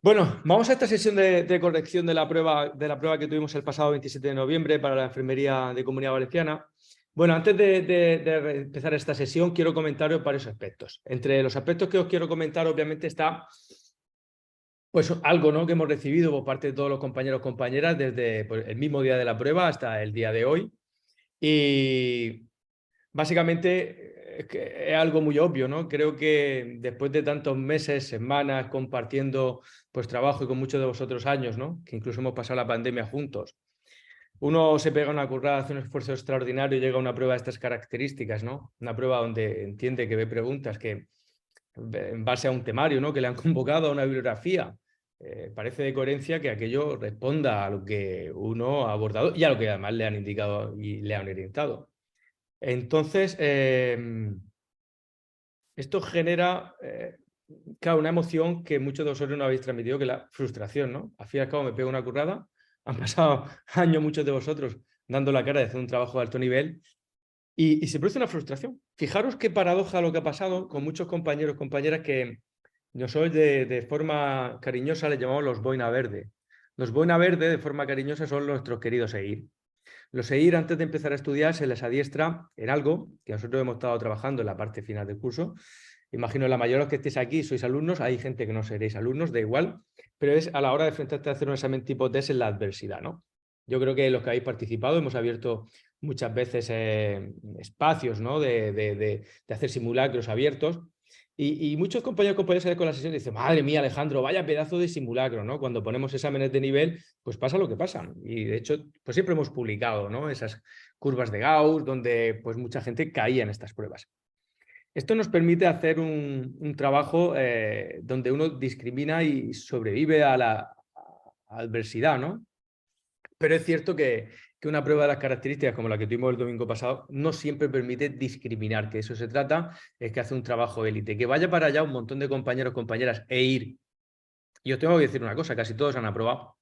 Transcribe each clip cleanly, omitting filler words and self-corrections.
Bueno, vamos a esta sesión de corrección de la prueba que tuvimos el pasado 27 de noviembre para la Enfermería de Comunidad Valenciana. Bueno, antes de empezar esta sesión, quiero comentaros varios aspectos. Entre los aspectos que os quiero comentar, obviamente, está pues algo, ¿no?, que hemos recibido por parte de todos los compañeros y compañeras desde pues, el mismo día de la prueba hasta el día de hoy. Y básicamente es algo muy obvio, ¿no? Creo que después de tantos meses, semanas compartiendo pues trabajo y con muchos de vosotros años, ¿no?, que incluso hemos pasado la pandemia juntos, uno se pega una currada, hace un esfuerzo extraordinario y llega a una prueba de estas características, ¿no? Una prueba donde entiende que ve preguntas que en base a un temario, ¿no?, que le han convocado a una bibliografía. Parece de coherencia que aquello responda a lo que uno ha abordado y a lo que además le han indicado y le han orientado. Entonces, esto genera, claro, una emoción que muchos de vosotros no habéis transmitido, que es la frustración, ¿no? Al fin y al cabo me pego una currada, han pasado años muchos de vosotros dando la cara de hacer un trabajo de alto nivel y se produce una frustración. Fijaros qué paradoja lo que ha pasado con muchos compañeros y compañeras que nosotros de forma cariñosa les llamamos los boina verde. Los boina verde, de forma cariñosa, son nuestros queridos EIR. Los EIR, antes de empezar a estudiar, se les adiestra en algo que nosotros hemos estado trabajando en la parte final del curso. Imagino la mayoría de los que estéis aquí sois alumnos, hay gente que no seréis alumnos, da igual, pero es a la hora de enfrentarte a hacer un examen tipo test en la adversidad, ¿no? Yo creo que los que habéis participado hemos abierto muchas veces espacios, ¿no?, de hacer simulacros abiertos. Y muchos compañeros y compañeras salen con la sesión y dicen, madre mía, Alejandro, vaya pedazo de simulacro, ¿no? Cuando ponemos exámenes de nivel, pues pasa lo que pasa. Y de hecho, pues siempre hemos publicado, ¿no?, esas curvas de Gauss, donde pues mucha gente caía en estas pruebas. Esto nos permite hacer un trabajo donde uno discrimina y sobrevive a la adversidad, ¿no? Pero es cierto que una prueba de las características como la que tuvimos el domingo pasado no siempre permite discriminar, que eso se trata, es que hace un trabajo élite. Que vaya para allá un montón de compañeros, compañeras e ir. Y os tengo que decir una cosa, casi todos han aprobado.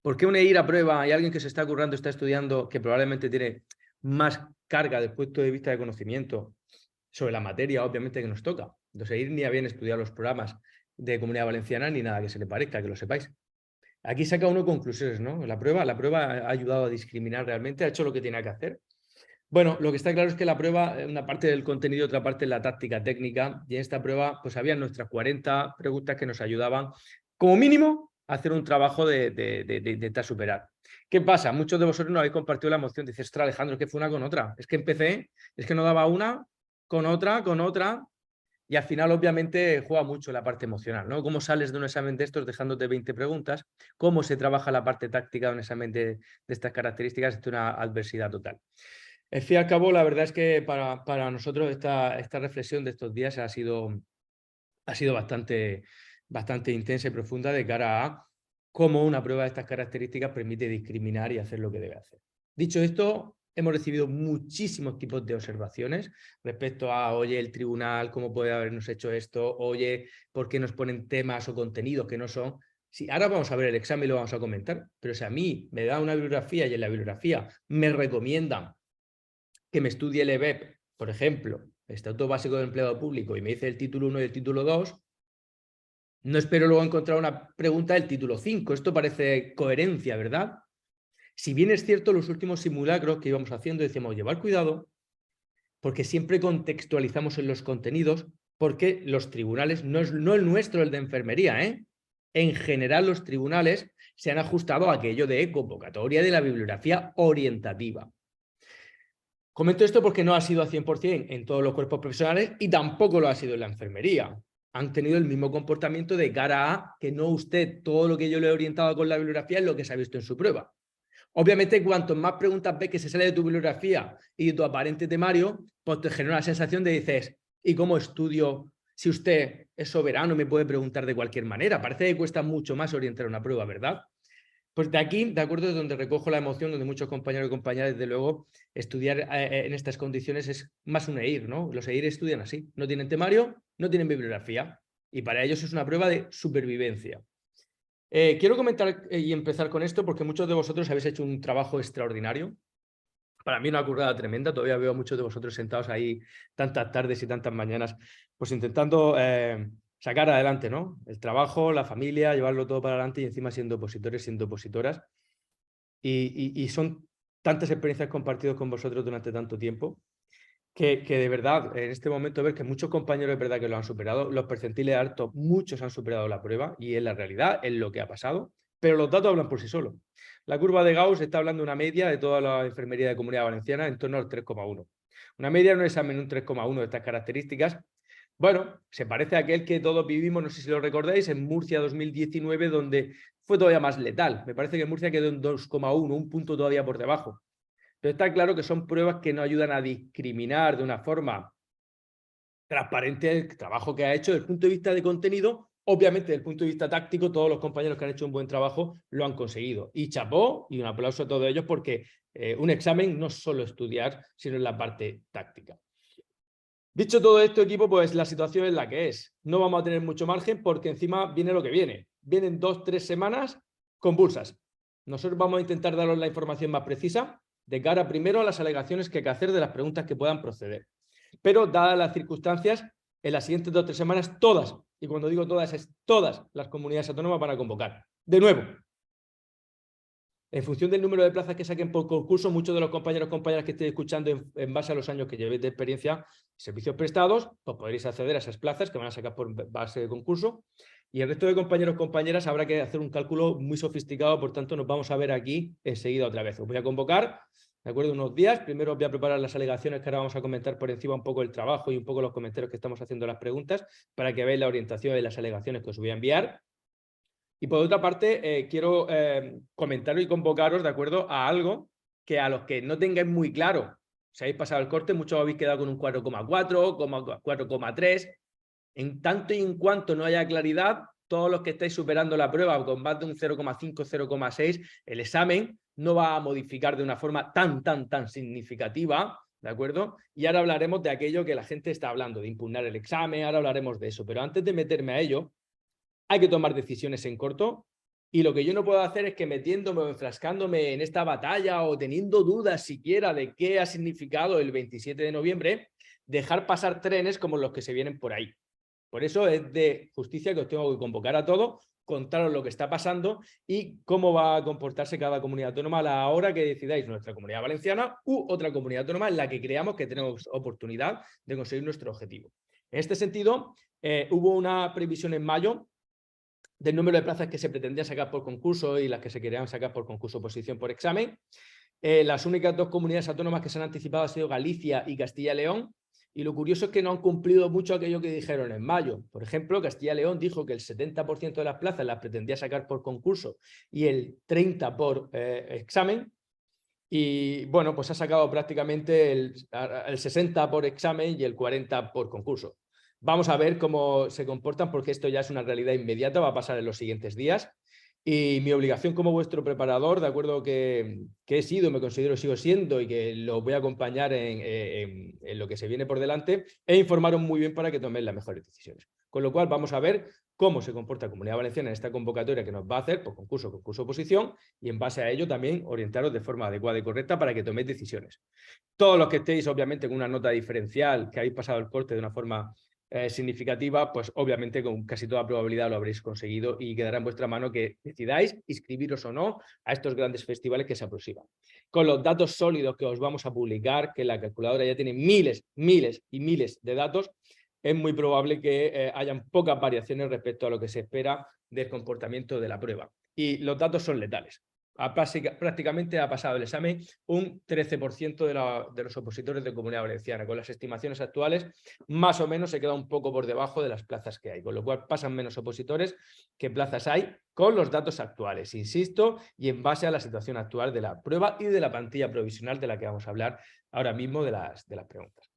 ¿Por qué un EIR aprueba y alguien que se está currando, está estudiando, que probablemente tiene más carga desde el punto de vista de conocimiento sobre la materia, obviamente, que nos toca? Entonces, EIR ni habían estudiado los programas de Comunidad Valenciana ni nada que se le parezca, que lo sepáis. Aquí saca uno conclusiones, ¿no? La prueba ha ayudado a discriminar realmente, ha hecho lo que tenía que hacer. Bueno, lo que está claro es que la prueba, una parte del contenido, otra parte es la táctica técnica, y en esta prueba pues había nuestras 40 preguntas que nos ayudaban, como mínimo, a hacer un trabajo de intentar superar. ¿Qué pasa? Muchos de vosotros no habéis compartido la emoción, dices, ostras, Alejandro, es que fue una con otra, es que empecé, es que no daba una, con otra, y al final, obviamente, juega mucho la parte emocional, ¿no? ¿Cómo sales de un examen de estos dejándote 20 preguntas? ¿Cómo se trabaja la parte táctica de un examen de estas características ante una adversidad total? Al fin y al cabo, la verdad es que para nosotros esta reflexión de estos días ha sido bastante intensa y profunda de cara a cómo una prueba de estas características permite discriminar y hacer lo que debe hacer. Dicho esto, hemos recibido muchísimos tipos de observaciones respecto a, oye, el tribunal, ¿cómo puede habernos hecho esto? Oye, ¿por qué nos ponen temas o contenidos que no son? Sí, ahora vamos a ver el examen y lo vamos a comentar, pero si a mí me da una bibliografía y en la bibliografía me recomiendan que me estudie el EBEP, por ejemplo, el Estatuto Básico del Empleado Público, y me dice el título 1 y el título 2, no espero luego encontrar una pregunta del título 5. Esto parece coherencia, ¿verdad? Si bien es cierto, los últimos simulacros que íbamos haciendo decíamos, llevar cuidado, porque siempre contextualizamos en los contenidos, porque los tribunales, no el nuestro, el de enfermería, en general los tribunales se han ajustado a aquello de convocatoria de la bibliografía orientativa. Comento esto porque no ha sido al 100% en todos los cuerpos profesionales y tampoco lo ha sido en la enfermería. Han tenido el mismo comportamiento de cara a que no usted todo lo que yo le he orientado con la bibliografía es lo que se ha visto en su prueba. Obviamente, cuanto más preguntas ves que se sale de tu bibliografía y de tu aparente temario, pues te genera una sensación de dices, ¿y cómo estudio si usted es soberano y me puede preguntar de cualquier manera? Parece que cuesta mucho más orientar una prueba, ¿verdad? Pues de aquí, de acuerdo, es donde recojo la emoción, donde muchos compañeros y compañeras, desde luego, estudiar en estas condiciones es más un EIR, ¿no? Los EIR estudian así, no tienen temario, no tienen bibliografía, y para ellos es una prueba de supervivencia. Quiero comentar y empezar con esto porque muchos de vosotros habéis hecho un trabajo extraordinario. Para mí una currada tremenda, todavía veo a muchos de vosotros sentados ahí tantas tardes y tantas mañanas, pues intentando sacar adelante, ¿no? El trabajo, la familia, llevarlo todo para adelante y encima siendo opositores, siendo opositoras. Y son tantas experiencias compartidas con vosotros durante tanto tiempo que de verdad, en este momento ver que muchos compañeros es verdad que lo han superado, los percentiles altos, muchos han superado la prueba y es la realidad, es lo que ha pasado, pero los datos hablan por sí solos. La curva de Gauss está hablando de una media de toda la enfermería de Comunidad Valenciana en torno al 3,1. Una media en un examen un 3,1 de estas características. Bueno, se parece a aquel que todos vivimos, no sé si lo recordáis, en Murcia 2019, donde fue todavía más letal. Me parece que Murcia quedó en 2,1, un punto todavía por debajo. Pero está claro que son pruebas que no ayudan a discriminar de una forma transparente el trabajo que ha hecho desde el punto de vista de contenido. Obviamente, desde el punto de vista táctico, todos los compañeros que han hecho un buen trabajo lo han conseguido. Y chapó, y un aplauso a todos ellos, porque un examen no es solo estudiar, sino en la parte táctica. Dicho todo esto, equipo, pues la situación es la que es. No vamos a tener mucho margen porque encima viene lo que viene. Vienen 2-3 semanas convulsas. Nosotros vamos a intentar daros la información más precisa de cara primero a las alegaciones que hay que hacer de las preguntas que puedan proceder. Pero dadas las circunstancias, en las siguientes 2-3 semanas, todas, y cuando digo todas, es todas las comunidades autónomas van a convocar. De nuevo, en función del número de plazas que saquen por concurso, muchos de los compañeros y compañeras que estéis escuchando en base a los años que llevéis de experiencia, servicios prestados, pues podréis acceder a esas plazas que van a sacar por base de concurso. Y el resto de compañeros y compañeras habrá que hacer un cálculo muy sofisticado, por tanto nos vamos a ver aquí enseguida otra vez. Os voy a convocar, ¿de acuerdo? Unos días. Primero os voy a preparar las alegaciones que ahora vamos a comentar por encima un poco el trabajo y un poco los comentarios que estamos haciendo las preguntas para que veáis la orientación de las alegaciones que os voy a enviar. Y por otra parte, quiero comentaros y convocaros, ¿de acuerdo?, a algo que a los que no tengáis muy claro, si habéis pasado el corte, muchos habéis quedado con un 4,4, 4,3. En tanto y en cuanto no haya claridad, todos los que estáis superando la prueba con más de un 0,5, 0,6, el examen no va a modificar de una forma tan significativa, ¿de acuerdo? Y ahora hablaremos de aquello que la gente está hablando, de impugnar el examen, ahora hablaremos de eso. Pero antes de meterme a ello, hay que tomar decisiones en corto y lo que yo no puedo hacer es que metiéndome o enfrascándome en esta batalla o teniendo dudas siquiera de qué ha significado el 27 de noviembre, dejar pasar trenes como los que se vienen por ahí. Por eso es de justicia que os tengo que convocar a todos, contaros lo que está pasando y cómo va a comportarse cada comunidad autónoma a la hora que decidáis, nuestra comunidad valenciana u otra comunidad autónoma en la que creamos que tenemos oportunidad de conseguir nuestro objetivo. En este sentido, hubo una previsión en mayo del número de plazas que se pretendía sacar por concurso y las que se querían sacar por concurso oposición por examen. Las únicas dos comunidades autónomas que se han anticipado han sido Galicia y Castilla y León. Y lo curioso es que no han cumplido mucho aquello que dijeron en mayo. Por ejemplo, Castilla y León dijo que el 70% de las plazas las pretendía sacar por concurso y el 30% por examen. Y bueno, pues ha sacado prácticamente el 60% por examen y el 40% por concurso. Vamos a ver cómo se comportan porque esto ya es una realidad inmediata, va a pasar en los siguientes días. Y mi obligación como vuestro preparador, de acuerdo que he sido, me considero sigo siendo y que lo voy a acompañar en lo que se viene por delante, es informaros muy bien para que toméis las mejores decisiones. Con lo cual vamos a ver cómo se comporta la Comunidad Valenciana en esta convocatoria que nos va a hacer por concurso, oposición y en base a ello también orientaros de forma adecuada y correcta para que toméis decisiones. Todos los que estéis obviamente con una nota diferencial, que habéis pasado el corte de una forma significativa, pues obviamente con casi toda probabilidad lo habréis conseguido y quedará en vuestra mano que decidáis inscribiros o no a estos grandes festivales que se aproximan. Con los datos sólidos que os vamos a publicar, que la calculadora ya tiene miles y miles de datos, es muy probable que hayan pocas variaciones respecto a lo que se espera del comportamiento de la prueba. Y los datos son letales. Prácticamente ha pasado el examen un 13% de los opositores de Comunidad Valenciana. Con las estimaciones actuales, más o menos se queda un poco por debajo de las plazas que hay, con lo cual pasan menos opositores que plazas hay con los datos actuales, insisto, y en base a la situación actual de la prueba y de la plantilla provisional de la que vamos a hablar ahora mismo de las preguntas.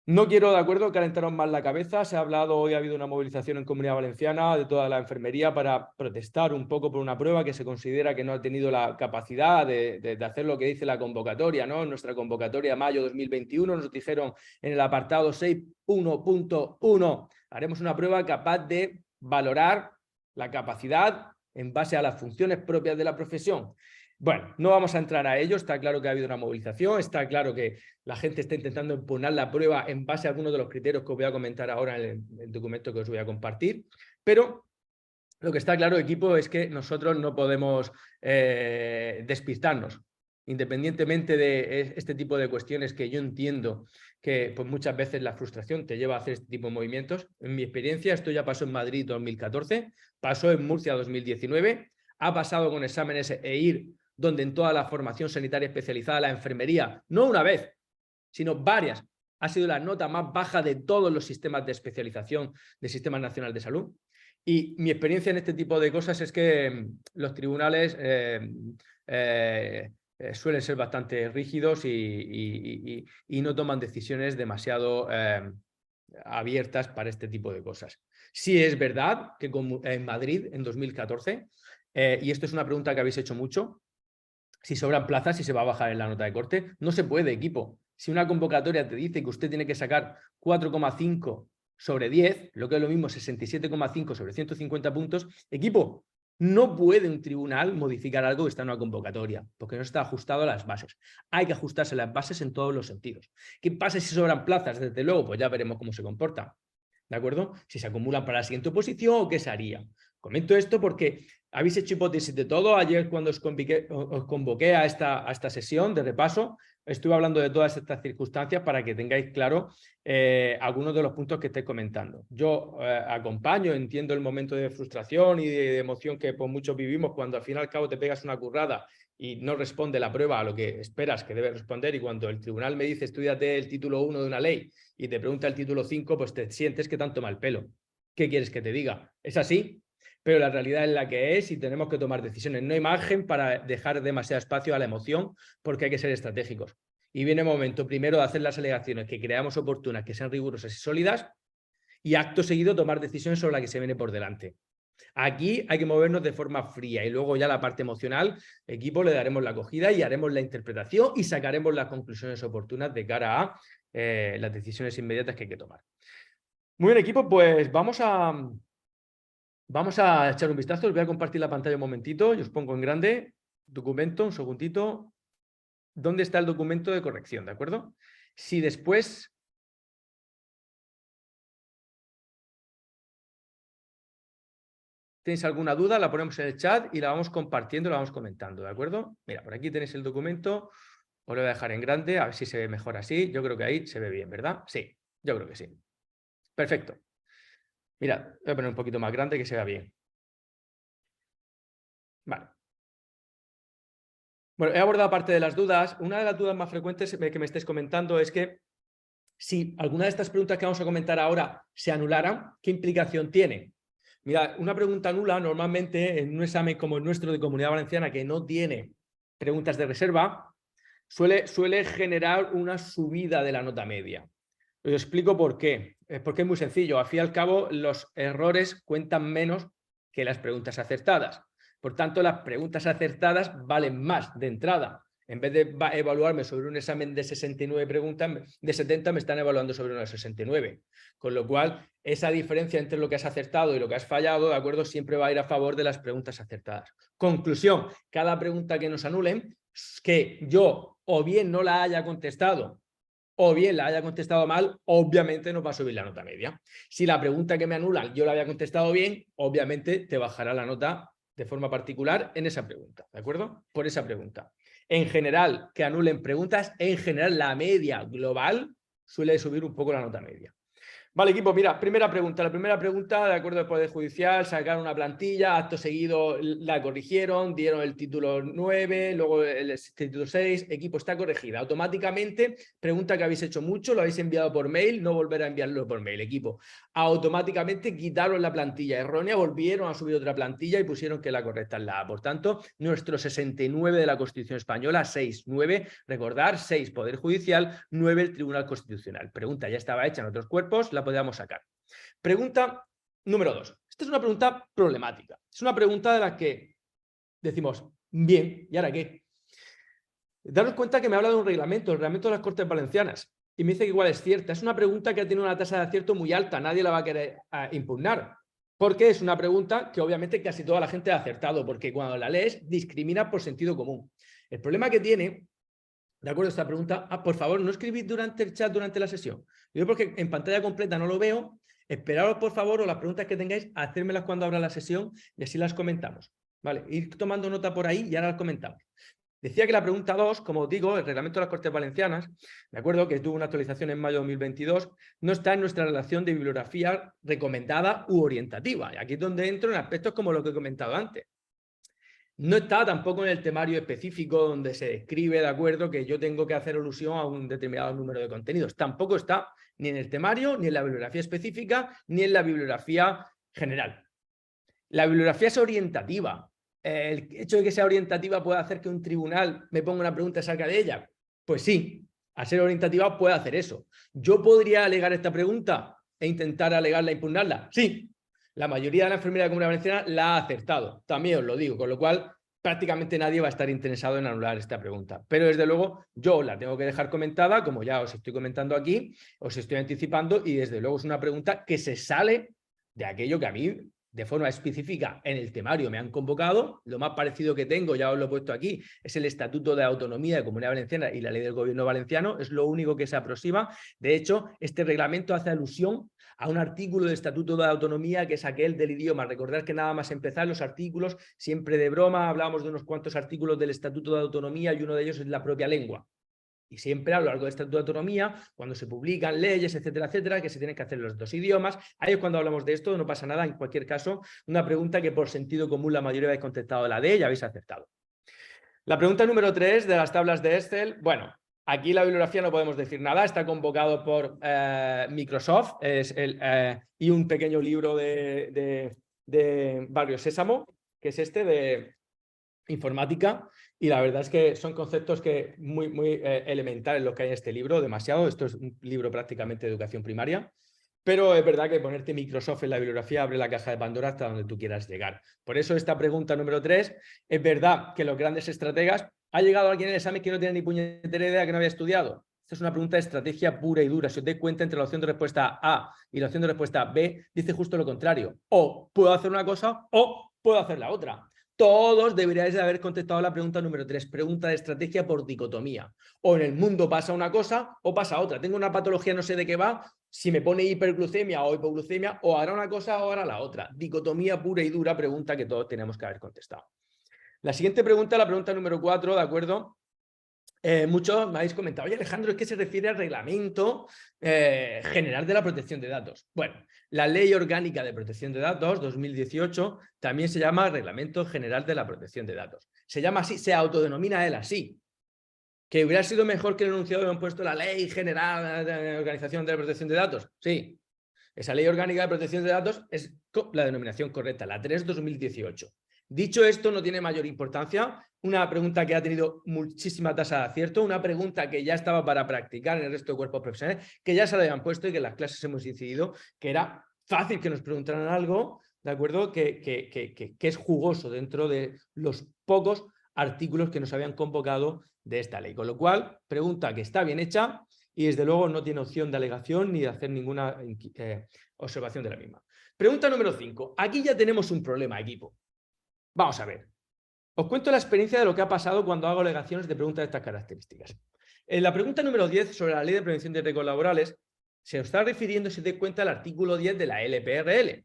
No quiero, de acuerdo, calentaros más la cabeza. Se ha hablado, hoy ha habido una movilización en Comunidad Valenciana de toda la enfermería para protestar un poco por una prueba que se considera que no ha tenido la capacidad de hacer lo que dice la convocatoria, ¿no? En nuestra convocatoria mayo 2021 nos dijeron en el apartado 6.1.1 haremos una prueba capaz de valorar la capacidad en base a las funciones propias de la profesión. Bueno, no vamos a entrar a ello, está claro que ha habido una movilización, está claro que la gente está intentando impugnar la prueba en base a algunos de los criterios que os voy a comentar ahora en el documento que os voy a compartir, pero lo que está claro, equipo, es que nosotros no podemos despistarnos, independientemente de este tipo de cuestiones que yo entiendo que pues, muchas veces la frustración te lleva a hacer este tipo de movimientos. En mi experiencia, esto ya pasó en Madrid 2014, pasó en Murcia 2019, ha pasado con exámenes EIR, donde en toda la formación sanitaria especializada, la enfermería, no una vez, sino varias, ha sido la nota más baja de todos los sistemas de especialización del Sistema Nacional de Salud. Y mi experiencia en este tipo de cosas es que los tribunales suelen ser bastante rígidos y no toman decisiones demasiado abiertas para este tipo de cosas. Sí es verdad que en Madrid, en 2014, y esto es una pregunta que habéis hecho mucho, si sobran plazas, si se va a bajar en la nota de corte, no se puede, equipo. Si una convocatoria te dice que usted tiene que sacar 4,5 sobre 10, lo que es lo mismo 67,5 sobre 150 puntos, equipo, no puede un tribunal modificar algo que está en una convocatoria, porque no está ajustado a las bases. Hay que ajustarse a las bases en todos los sentidos. ¿Qué pasa si sobran plazas? Desde luego, pues ya veremos cómo se comporta. ¿De acuerdo? Si se acumulan para la siguiente oposición o qué se haría. Comento esto porque habéis hecho hipótesis de todo. Ayer cuando os convoqué a esta sesión de repaso, estuve hablando de todas estas circunstancias para que tengáis claro algunos de los puntos que estáis comentando. Yo acompaño, entiendo el momento de frustración y de emoción que pues, muchos vivimos cuando al fin y al cabo te pegas una currada y no responde la prueba a lo que esperas que debe responder, y cuando el tribunal me dice estudiate el título 1 de una ley y te pregunta el título 5, pues te sientes que te han tomado el pelo. ¿Qué quieres que te diga? Es así, pero la realidad es la que es y tenemos que tomar decisiones. No hay margen para dejar demasiado espacio a la emoción, porque hay que ser estratégicos. Y viene el momento primero de hacer las alegaciones que creamos oportunas, que sean rigurosas y sólidas, y acto seguido tomar decisiones sobre la que se viene por delante. Aquí hay que movernos de forma fría y luego ya la parte emocional, equipo, le daremos la acogida y haremos la interpretación y sacaremos las conclusiones oportunas de cara a las decisiones inmediatas que hay que tomar. Muy bien, equipo, pues vamos a echar un vistazo. Os voy a compartir la pantalla un momentito y os pongo en grande. Documento, un segundito. ¿Dónde está el documento de corrección? ¿De acuerdo? Si después tenéis alguna duda, la ponemos en el chat y la vamos compartiendo, la vamos comentando, ¿de acuerdo? Mira, por aquí tenéis el documento, os lo voy a dejar en grande, a ver si se ve mejor así. Yo creo que ahí se ve bien, ¿verdad? Sí, yo creo que sí. Perfecto. Mirad, voy a poner un poquito más grande que se vea bien. Vale. Bueno, he abordado parte de las dudas. Una de las dudas más frecuentes que me estáis comentando es que si alguna de estas preguntas que vamos a comentar ahora se anularan, ¿qué implicación tiene? Mira, una pregunta nula normalmente en un examen como el nuestro de Comunidad Valenciana, que no tiene preguntas de reserva, suele generar una subida de la nota media. Os explico por qué. Porque es muy sencillo. Al fin y al cabo, los errores cuentan menos que las preguntas acertadas. Por tanto, las preguntas acertadas valen más de entrada. En vez de evaluarme sobre un examen de 69 preguntas, de 70 me están evaluando sobre una de 69. Con lo cual, esa diferencia entre lo que has acertado y lo que has fallado, ¿de acuerdo?, siempre va a ir a favor de las preguntas acertadas. Conclusión, cada pregunta que nos anulen, que yo o bien no la haya contestado o bien la haya contestado mal, obviamente nos va a subir la nota media. Si la pregunta que me anulan yo la había contestado bien, obviamente te bajará la nota de forma particular en esa pregunta, ¿de acuerdo? Por esa pregunta. En general, que anulen preguntas, en general la media global suele subir un poco la nota media. Vale, equipo, mira, primera pregunta. La primera pregunta, de acuerdo al Poder Judicial, sacaron una plantilla, acto seguido la corrigieron, dieron el título 9, luego el título 6, equipo, está corregida. Automáticamente, pregunta que habéis hecho mucho, lo habéis enviado por mail, no volver a enviarlo por mail, equipo. Automáticamente quitaron la plantilla errónea, volvieron a subir otra plantilla y pusieron que la correcta es la A. Por tanto, nuestro 69 de la Constitución Española, 6, 9, recordar, 6, Poder Judicial, 9, el Tribunal Constitucional. Pregunta ya estaba hecha en otros cuerpos, la podíamos sacar. Pregunta número 2. Esta es una pregunta problemática. Es una pregunta de la que decimos, bien, ¿y ahora qué? Daros cuenta que me habla de un reglamento, el reglamento de las Cortes Valencianas, y me dice que igual es cierta. Es una pregunta que ha tenido una tasa de acierto muy alta, nadie la va a querer impugnar. Porque es una pregunta que obviamente casi toda la gente ha acertado, porque cuando la lees discrimina por sentido común. El problema que tiene, de acuerdo, esta pregunta, por favor, no escribid durante el chat, durante la sesión. Yo porque en pantalla completa no lo veo, esperaros por favor, o las preguntas que tengáis, hacérmelas cuando abra la sesión y así las comentamos. Vale, ir tomando nota por ahí y ahora las comentamos. Decía que la pregunta 2, como os digo, el reglamento de las Cortes Valencianas, de acuerdo, que tuvo una actualización en mayo de 2022, no está en nuestra relación de bibliografía recomendada u orientativa. Y aquí es donde entro en aspectos como lo que he comentado antes. No está tampoco en el temario específico donde se describe, de acuerdo, que yo tengo que hacer alusión a un determinado número de contenidos. Tampoco está ni en el temario, ni en la bibliografía específica, ni en la bibliografía general. La bibliografía es orientativa. ¿El hecho de que sea orientativa puede hacer que un tribunal me ponga una pregunta y salga de ella? Pues sí, al ser orientativa puede hacer eso. ¿Yo podría alegar esta pregunta e intentar alegarla e impugnarla? Sí. La mayoría de la enfermería de la Comunidad Valenciana la ha acertado. También os lo digo, con lo cual prácticamente nadie va a estar interesado en anular esta pregunta. Pero desde luego yo la tengo que dejar comentada, como ya os estoy comentando aquí, os estoy anticipando, y desde luego es una pregunta que se sale de aquello que a mí de forma específica en el temario me han convocado. Lo más parecido que tengo, ya os lo he puesto aquí, es el Estatuto de Autonomía de Comunidad Valenciana y la Ley del Gobierno Valenciano. Es lo único que se aproxima. De hecho, este reglamento hace alusión a un artículo del Estatuto de Autonomía que es aquel del idioma. Recordad que nada más empezar los artículos, siempre de broma, hablamos de unos cuantos artículos del Estatuto de Autonomía y uno de ellos es la propia lengua. Y siempre a lo largo del Estatuto de Autonomía, cuando se publican leyes, etcétera, etcétera, que se tienen que hacer en los dos idiomas, ahí es cuando hablamos de esto, no pasa nada. En cualquier caso, una pregunta que por sentido común la mayoría habéis contestado la D y habéis acertado. La pregunta número 3 de las tablas de Excel, bueno, aquí la bibliografía no podemos decir nada, está convocado por Microsoft y un pequeño libro de Barrio Sésamo, que es este de informática, y la verdad es que son conceptos que muy elementales los que hay en este libro, demasiado. Esto es un libro prácticamente de educación primaria, pero es verdad que ponerte Microsoft en la bibliografía abre la caja de Pandora hasta donde tú quieras llegar. Por eso esta pregunta número 3, es verdad que los grandes estrategas, ¿ha llegado alguien en el examen que no tiene ni puñetera idea, que no había estudiado? Esta es una pregunta de estrategia pura y dura. Si os dais cuenta, entre la opción de respuesta A y la opción de respuesta B, dice justo lo contrario. O puedo hacer una cosa o puedo hacer la otra. Todos deberíais de haber contestado la pregunta número 3, pregunta de estrategia por dicotomía. O en el mundo pasa una cosa o pasa otra. Tengo una patología, no sé de qué va, si me pone hiperglucemia o hipoglucemia, o hará una cosa o hará la otra. Dicotomía pura y dura, pregunta que todos tenemos que haber contestado. La siguiente pregunta, la pregunta número 4, ¿de acuerdo? Muchos me habéis comentado, oye Alejandro, es que se refiere al reglamento general de la protección de datos. Bueno, la Ley Orgánica de Protección de Datos 2018 también se llama Reglamento General de la Protección de Datos. Se llama así, se autodenomina él así. ¿Que hubiera sido mejor que el enunciado hubieran puesto la Ley General de Organización de la Protección de Datos? Sí. Esa Ley Orgánica de Protección de Datos es la denominación correcta, la 3/2018. Dicho esto, no tiene mayor importancia. Una pregunta que ha tenido muchísima tasa de acierto, una pregunta que ya estaba para practicar en el resto de cuerpos profesionales, que ya se la habían puesto y que en las clases hemos incidido, que era fácil que nos preguntaran algo, ¿de acuerdo? Que es jugoso dentro de los pocos artículos que nos habían convocado de esta ley. Con lo cual, pregunta que está bien hecha y desde luego no tiene opción de alegación ni de hacer ninguna observación de la misma. Pregunta número 5. Aquí ya tenemos un problema, equipo. Vamos a ver. Os cuento la experiencia de lo que ha pasado cuando hago alegaciones de preguntas de estas características. En la pregunta número 10 sobre la Ley de Prevención de Riesgos Laborales, se os está refiriendo, si te cuenta, al artículo 10 de la LPRL.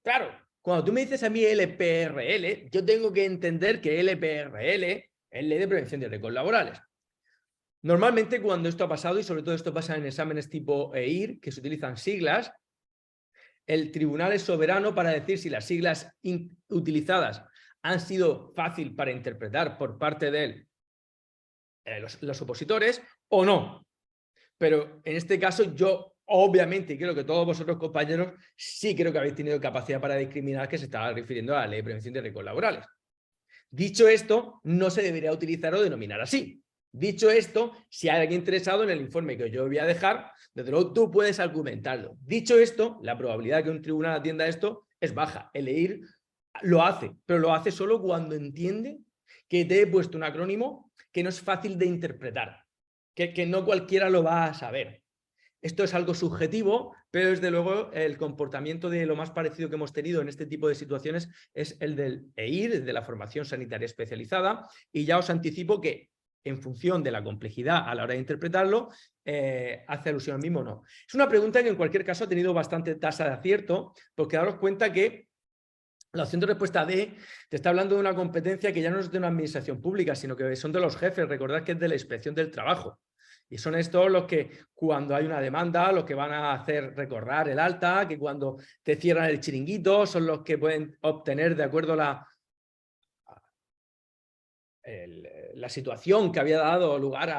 Claro, cuando tú me dices a mí LPRL, yo tengo que entender que LPRL es Ley de Prevención de Riesgos Laborales. Normalmente cuando esto ha pasado, y sobre todo esto pasa en exámenes tipo EIR, que se utilizan siglas, el tribunal es soberano para decir si las siglas utilizadas han sido fácil para interpretar por parte de los opositores o no. Pero en este caso yo, obviamente, y creo que todos vosotros, compañeros, sí creo que habéis tenido capacidad para discriminar, que se estaba refiriendo a la Ley de Prevención de Riesgos Laborales. Dicho esto, no se debería utilizar o denominar así. Dicho esto, si hay alguien interesado en el informe que yo voy a dejar, desde luego tú puedes argumentarlo. Dicho esto, la probabilidad de que un tribunal atienda esto es baja. El EIR lo hace, pero lo hace solo cuando entiende que te he puesto un acrónimo que no es fácil de interpretar, que no cualquiera lo va a saber. Esto es algo subjetivo, pero desde luego el comportamiento de lo más parecido que hemos tenido en este tipo de situaciones es el del EIR, de la formación sanitaria especializada, y ya os anticipo que en función de la complejidad a la hora de interpretarlo, hace alusión al mismo o no. Es una pregunta que en cualquier caso ha tenido bastante tasa de acierto, porque daros cuenta que la opción de respuesta D te está hablando de una competencia que ya no es de una administración pública, sino que son de los jefes. Recordad que es de la inspección del trabajo. Y son estos los que cuando hay una demanda, los que van a hacer recordar el alta, que cuando te cierran el chiringuito, son los que pueden obtener, de acuerdo a la situación que había dado lugar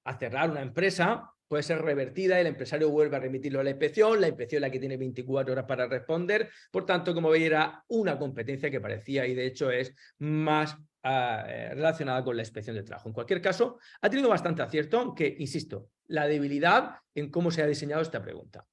a cerrar una empresa, puede ser revertida y el empresario vuelve a remitirlo a la inspección es la que tiene 24 horas para responder. Por tanto, como veis, era una competencia que parecía y de hecho es más relacionada con la inspección de trabajo. En cualquier caso, ha tenido bastante acierto, aunque, insisto, la debilidad en cómo se ha diseñado esta pregunta.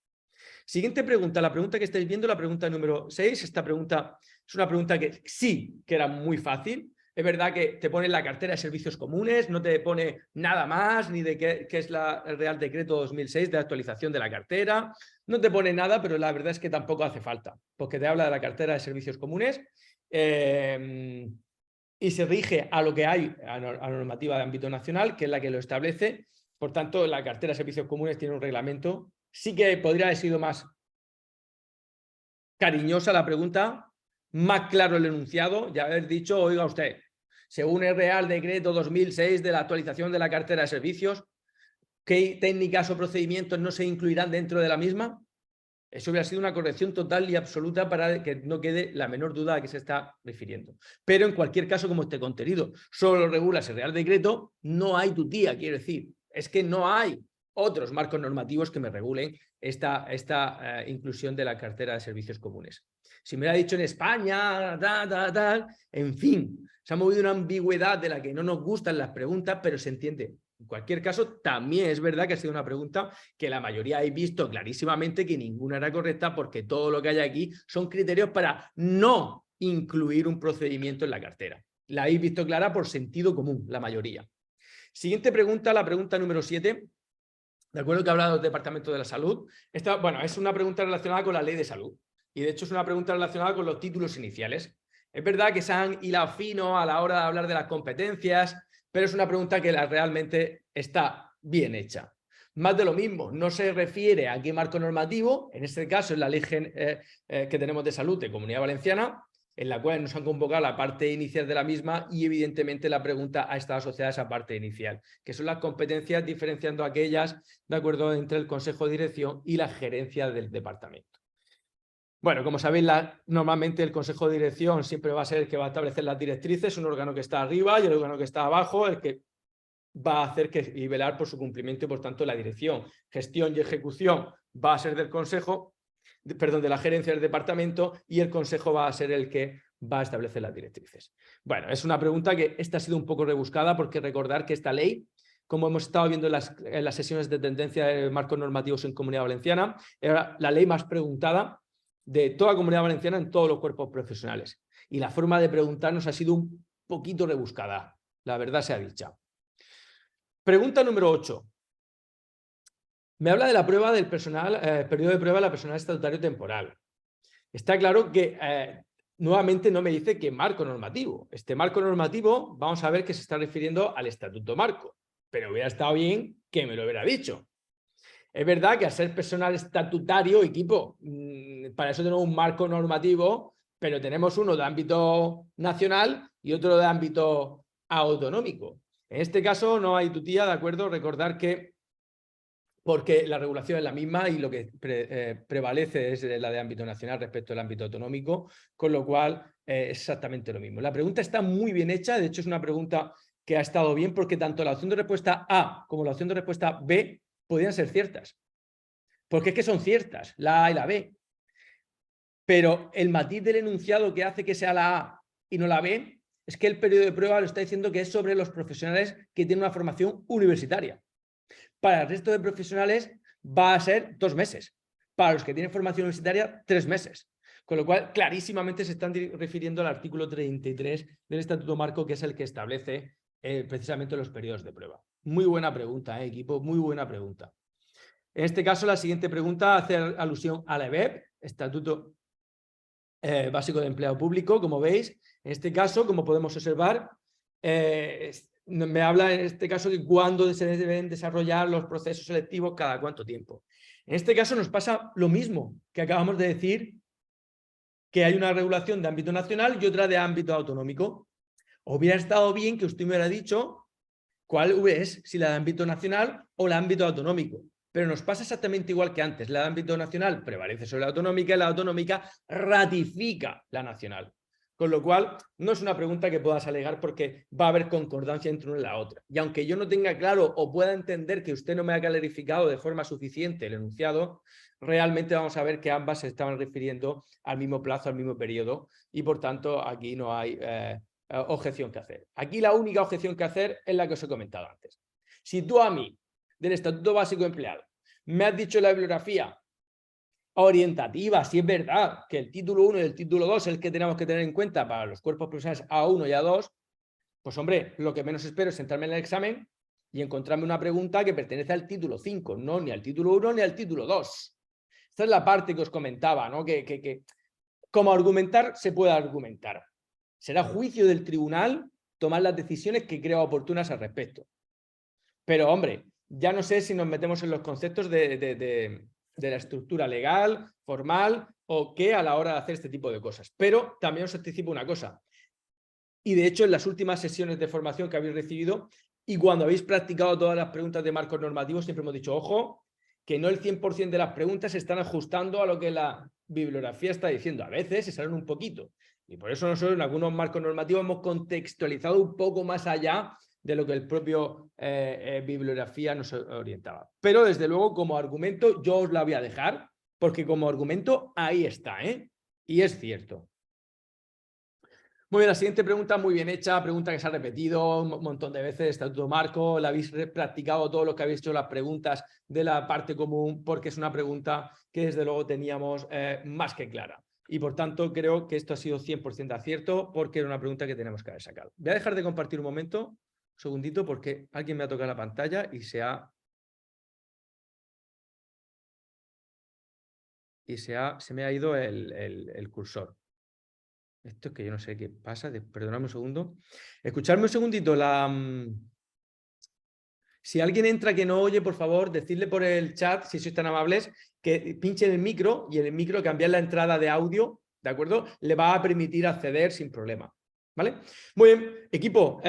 Siguiente pregunta, la pregunta que estáis viendo, la pregunta número 6. Esta pregunta es una pregunta que sí que era muy fácil. Es verdad que te pone la cartera de servicios comunes, no te pone nada más, ni de qué es el Real Decreto 2006 de actualización de la cartera. No te pone nada, pero la verdad es que tampoco hace falta, porque te habla de la cartera de servicios comunes y se rige a lo que hay, a la normativa de ámbito nacional, que es la que lo establece. Por tanto, la cartera de servicios comunes tiene un reglamento. Sí que podría haber sido más cariñosa la pregunta, más claro el enunciado, ya haber dicho, oiga usted, según el Real Decreto 2006 de la actualización de la cartera de servicios, ¿qué técnicas o procedimientos no se incluirán dentro de la misma? Eso hubiera sido una corrección total y absoluta para que no quede la menor duda a qué se está refiriendo. Pero en cualquier caso, como este contenido solo lo regula ese Real Decreto, no hay tutía, quiero decir. Es que no hay otros marcos normativos que me regulen esta inclusión de la cartera de servicios comunes. Si me hubiera dicho en España, en fin, se ha movido una ambigüedad de la que no nos gustan las preguntas, pero se entiende. En cualquier caso, también es verdad que ha sido una pregunta que la mayoría habéis visto clarísimamente que ninguna era correcta porque todo lo que hay aquí son criterios para no incluir un procedimiento en la cartera. La habéis visto clara por sentido común, la mayoría. Siguiente pregunta, la pregunta número 7. De acuerdo que habla del Departamento de la Salud. Esta, bueno, es una pregunta relacionada con la Ley de Salud. Y de hecho es una pregunta relacionada con los títulos iniciales. Es verdad que se han hilado fino a la hora de hablar de las competencias, pero es una pregunta que realmente está bien hecha. Más de lo mismo, no se refiere a qué marco normativo, en este caso es la ley que tenemos de salud de Comunidad Valenciana, en la cual nos han convocado la parte inicial de la misma y evidentemente la pregunta ha estado asociada a esa parte inicial, que son las competencias diferenciando aquellas, de acuerdo, entre el Consejo de Dirección y la gerencia del departamento. Bueno, como sabéis, normalmente el Consejo de Dirección siempre va a ser el que va a establecer las directrices, un órgano que está arriba y el órgano que está abajo, el que va a hacer y velar por su cumplimiento y, por tanto, la dirección, gestión y ejecución va a ser del Consejo, de la gerencia del departamento, y el Consejo va a ser el que va a establecer las directrices. Bueno, es una pregunta que esta ha sido un poco rebuscada porque recordar que esta ley, como hemos estado viendo en las sesiones de tendencia de marcos normativos en Comunidad Valenciana, era la ley más preguntada de toda Comunidad Valenciana en todos los cuerpos profesionales. Y la forma de preguntarnos ha sido un poquito rebuscada, la verdad sea dicha. Pregunta número 8. Me habla de la prueba del personal, periodo de prueba de la personal estatutario temporal. Está claro que nuevamente no me dice qué marco normativo. Este marco normativo, vamos a ver que se está refiriendo al estatuto marco, pero hubiera estado bien que me lo hubiera dicho. Es verdad que al ser personal estatutario, equipo, para eso tenemos un marco normativo, pero tenemos uno de ámbito nacional y otro de ámbito autonómico. En este caso no hay tutía, ¿de acuerdo? Recordar que porque la regulación es la misma y lo que prevalece es la de ámbito nacional respecto al ámbito autonómico, con lo cual es exactamente lo mismo. La pregunta está muy bien hecha, de hecho es una pregunta que ha estado bien porque tanto la opción de respuesta A como la opción de respuesta B podrían ser ciertas, porque es que son ciertas, la A y la B. Pero el matiz del enunciado que hace que sea la A y no la B es que el periodo de prueba lo está diciendo que es sobre los profesionales que tienen una formación universitaria. Para el resto de profesionales va a ser 2 meses. Para los que tienen formación universitaria, 3 meses. Con lo cual, clarísimamente se están refiriendo al artículo 33 del Estatuto Marco, que es el que establece precisamente los periodos de prueba. Muy buena pregunta, equipo, muy buena pregunta. En este caso, la siguiente pregunta hace alusión a la EBEP, Estatuto Básico de Empleado Público, como veis. En este caso, como podemos observar, me habla en este caso de cuándo se deben desarrollar los procesos selectivos, cada cuánto tiempo. En este caso nos pasa lo mismo que acabamos de decir, que hay una regulación de ámbito nacional y otra de ámbito autonómico. Hubiera estado bien que usted me hubiera dicho cuál es, si la de ámbito nacional o la de ámbito autonómico. Pero nos pasa exactamente igual que antes. La de ámbito nacional prevalece sobre la autonómica y la autonómica ratifica la nacional. Con lo cual, no es una pregunta que puedas alegar porque va a haber concordancia entre una y la otra. Y aunque yo no tenga claro o pueda entender que usted no me ha clarificado de forma suficiente el enunciado, realmente vamos a ver que ambas se estaban refiriendo al mismo plazo, al mismo periodo, y por tanto aquí no hay objeción que hacer. Aquí la única objeción que hacer es la que os he comentado antes. Si tú a mí, del Estatuto Básico de Empleado, me has dicho la bibliografía orientativa, si es verdad que el título 1 y el título 2 es el que tenemos que tener en cuenta para los cuerpos profesionales A1 y A2, pues hombre, lo que menos espero es sentarme en el examen y encontrarme una pregunta que pertenece al título 5, no ni al título 1 ni al título 2. Esta es la parte que os comentaba, ¿no? Que como argumentar se puede argumentar. Será juicio del tribunal tomar las decisiones que crea oportunas al respecto. Pero, hombre, ya no sé si nos metemos en los conceptos de la estructura legal, formal o qué a la hora de hacer este tipo de cosas. Pero también os anticipo una cosa. Y de hecho, en las últimas sesiones de formación que habéis recibido y cuando habéis practicado todas las preguntas de marcos normativos, siempre hemos dicho, ojo, que no el 100% de las preguntas se están ajustando a lo que la bibliografía está diciendo. A veces se salen un poquito. Y por eso nosotros en algunos marcos normativos hemos contextualizado un poco más allá de lo que el propio bibliografía nos orientaba. Pero desde luego como argumento yo os la voy a dejar, porque como argumento ahí está, ¿eh? Y es cierto. Muy bien, la siguiente pregunta muy bien hecha, pregunta que se ha repetido un montón de veces, Estatuto Marco, la habéis practicado todo lo que habéis hecho las preguntas de la parte común, porque es una pregunta que desde luego teníamos más que clara. Y por tanto creo que esto ha sido 100% de acierto, porque era una pregunta que tenemos que haber sacado. Voy a dejar de compartir un momento, un segundito, porque alguien me ha tocado la pantalla y se me ha ido el cursor. Esto es que yo no sé qué pasa, perdonadme un segundo. Escuchadme un segundito. Si alguien entra que no oye, por favor, decidle por el chat, si sois tan amables, que pinche en el micro y en el micro cambiar la entrada de audio, ¿de acuerdo? Le va a permitir acceder sin problema, ¿vale? Muy bien, equipo.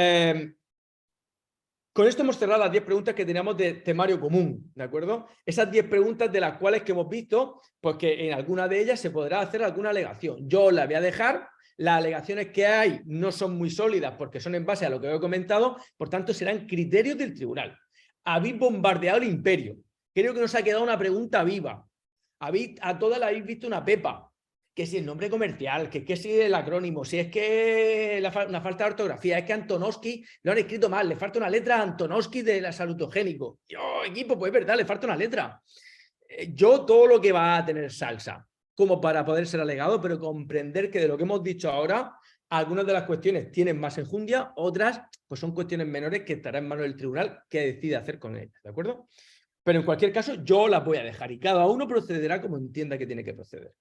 Con esto hemos cerrado las 10 preguntas que teníamos de temario común, ¿de acuerdo? Esas 10 preguntas de las cuales que hemos visto, pues que en alguna de ellas se podrá hacer alguna alegación. Yo las voy a dejar. Las alegaciones que hay no son muy sólidas porque son en base a lo que he comentado, por tanto serán criterios del tribunal. Habéis bombardeado el imperio. Creo que nos ha quedado una pregunta viva. A todas las habéis visto una pepa. Que si el nombre comercial, que si el acrónimo, si es que una falta de ortografía, es que Antonovsky lo han escrito mal, le falta una letra a Antonovsky de salutogénico. Yo, equipo, pues es verdad, le falta una letra. Yo todo lo que va a tener salsa como para poder ser alegado, pero comprender que de lo que hemos dicho ahora, algunas de las cuestiones tienen más enjundia, otras pues son cuestiones menores que estará en manos del tribunal que decide hacer con ellas, ¿de acuerdo? Pero en cualquier caso yo las voy a dejar y cada uno procederá como entienda que tiene que proceder.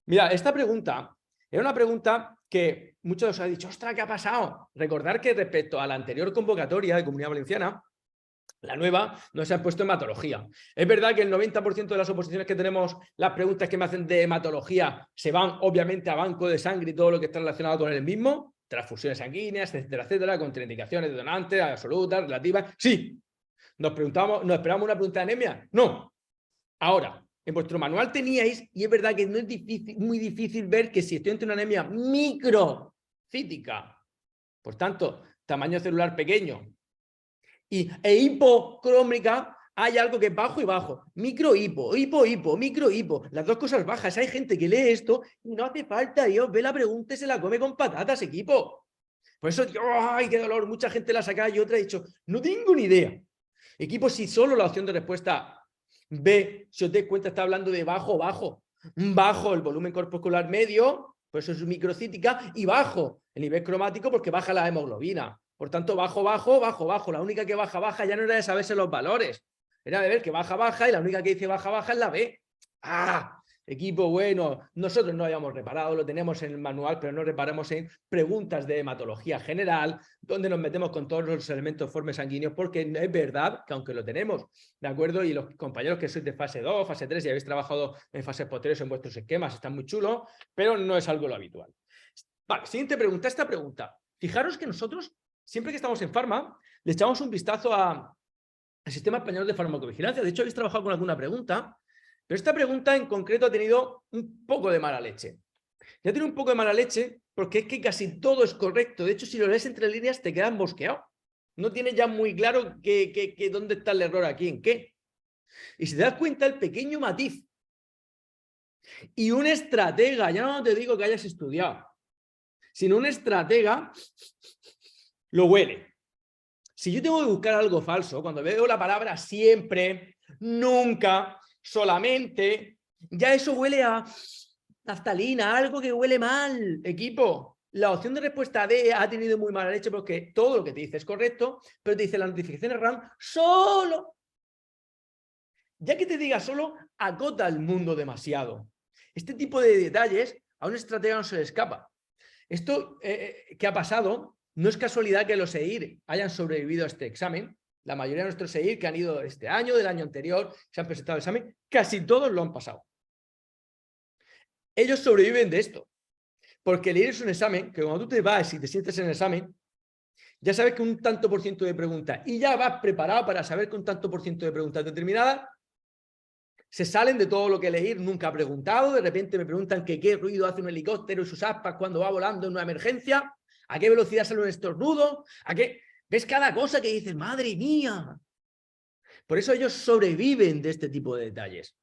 Mira, esta pregunta era una pregunta que muchos os han dicho, ostras, ¿qué ha pasado? Recordar que respecto a la anterior convocatoria de Comunidad Valenciana, la nueva no se ha puesto hematología. Es verdad que el 90% de las oposiciones que tenemos, las preguntas que me hacen de hematología, se van obviamente a banco de sangre y todo lo que está relacionado con el mismo, transfusiones sanguíneas, etcétera, etcétera, contraindicaciones de donantes, absolutas, relativas. Sí. ¿Nos esperamos una pregunta de anemia? No. Ahora, en vuestro manual teníais, y es verdad que no es muy difícil ver que si estoy ante una anemia microcítica, por tanto, tamaño celular pequeño, e hipocrómica, hay algo que es bajo y bajo. Microhipo, microhipo. Las dos cosas bajas. Hay gente que lee esto y no hace falta. Dios, ve la pregunta y se la come con patatas, equipo. Por eso, ¡ay, qué dolor! Mucha gente la saca y otra ha dicho, no tengo ni idea. Equipo, si solo la opción de respuesta B, si os dais cuenta, está hablando de bajo, bajo el volumen corpuscular medio, por eso es microcítica, y bajo el nivel cromático porque baja la hemoglobina. Por tanto, bajo. La única que baja, ya no era de saberse los valores. Era de ver que baja, y la única que dice baja es la B. ¡Ah! Equipo bueno, nosotros no habíamos reparado, lo tenemos en el manual, pero no reparamos en preguntas de hematología general, donde nos metemos con todos los elementos formes sanguíneos, porque es verdad que aunque lo tenemos, ¿de acuerdo? Y los compañeros que sois de fase 2, fase 3 y habéis trabajado en fases posteriores en vuestros esquemas, están muy chulos, pero no es algo lo habitual. Vale, siguiente pregunta, esta pregunta. Fijaros que nosotros, siempre que estamos en Pharma, le echamos un vistazo al Sistema Español de Farmacovigilancia. De hecho, habéis trabajado con alguna pregunta, pero esta pregunta en concreto ha tenido un poco de mala leche. Ya tiene un poco de mala leche porque es que casi todo es correcto. De hecho, si lo lees entre líneas te quedas mosqueado. No tienes ya muy claro dónde está el error aquí, en qué. Y si te das cuenta, el pequeño matiz y un estratega, ya no te digo que hayas estudiado, sino un estratega lo huele. Si yo tengo que buscar algo falso, cuando veo la palabra siempre, nunca, solamente, ya eso huele a naftalina, algo que huele mal, equipo. La opción de respuesta D ha tenido muy mala leche porque todo lo que te dice es correcto, pero te dice las notificaciones RAM solo. Ya que te diga solo, acota el mundo demasiado. Este tipo de detalles a un estratega no se le escapa. Esto que ha pasado, no es casualidad que los EIR hayan sobrevivido a este examen. La mayoría de nuestros EIR que han ido este año, del año anterior, se han presentado al examen, casi todos lo han pasado. Ellos sobreviven de esto. Porque el EIR es un examen que cuando tú te vas y te sientes en el examen, ya sabes que un tanto por ciento de preguntas y ya vas preparado para saber que un tanto por ciento de preguntas determinadas se salen de todo lo que el EIR nunca ha preguntado. De repente me preguntan que qué ruido hace un helicóptero y sus aspas cuando va volando en una emergencia, a qué velocidad sale un estornudo, a qué... ¿Ves cada cosa que dices? ¡Madre mía! Por eso ellos sobreviven de este tipo de detalles.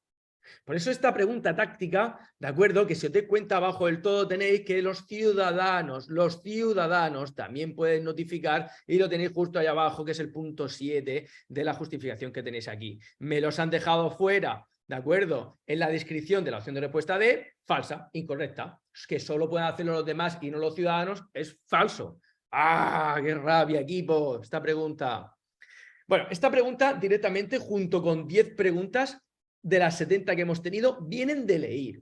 Por eso esta pregunta táctica, ¿de acuerdo? Que si os dais cuenta abajo del todo tenéis que los ciudadanos también pueden notificar y lo tenéis justo ahí abajo, que es el punto 7 de la justificación que tenéis aquí. Me los han dejado fuera, ¿de acuerdo? En la descripción de la opción de respuesta D, falsa, incorrecta. Es que solo pueden hacerlo los demás y no los ciudadanos, es falso. ¡Ah, qué rabia, equipo! Esta pregunta. Bueno, esta pregunta directamente junto con 10 preguntas de las 70 que hemos tenido, vienen de EIR.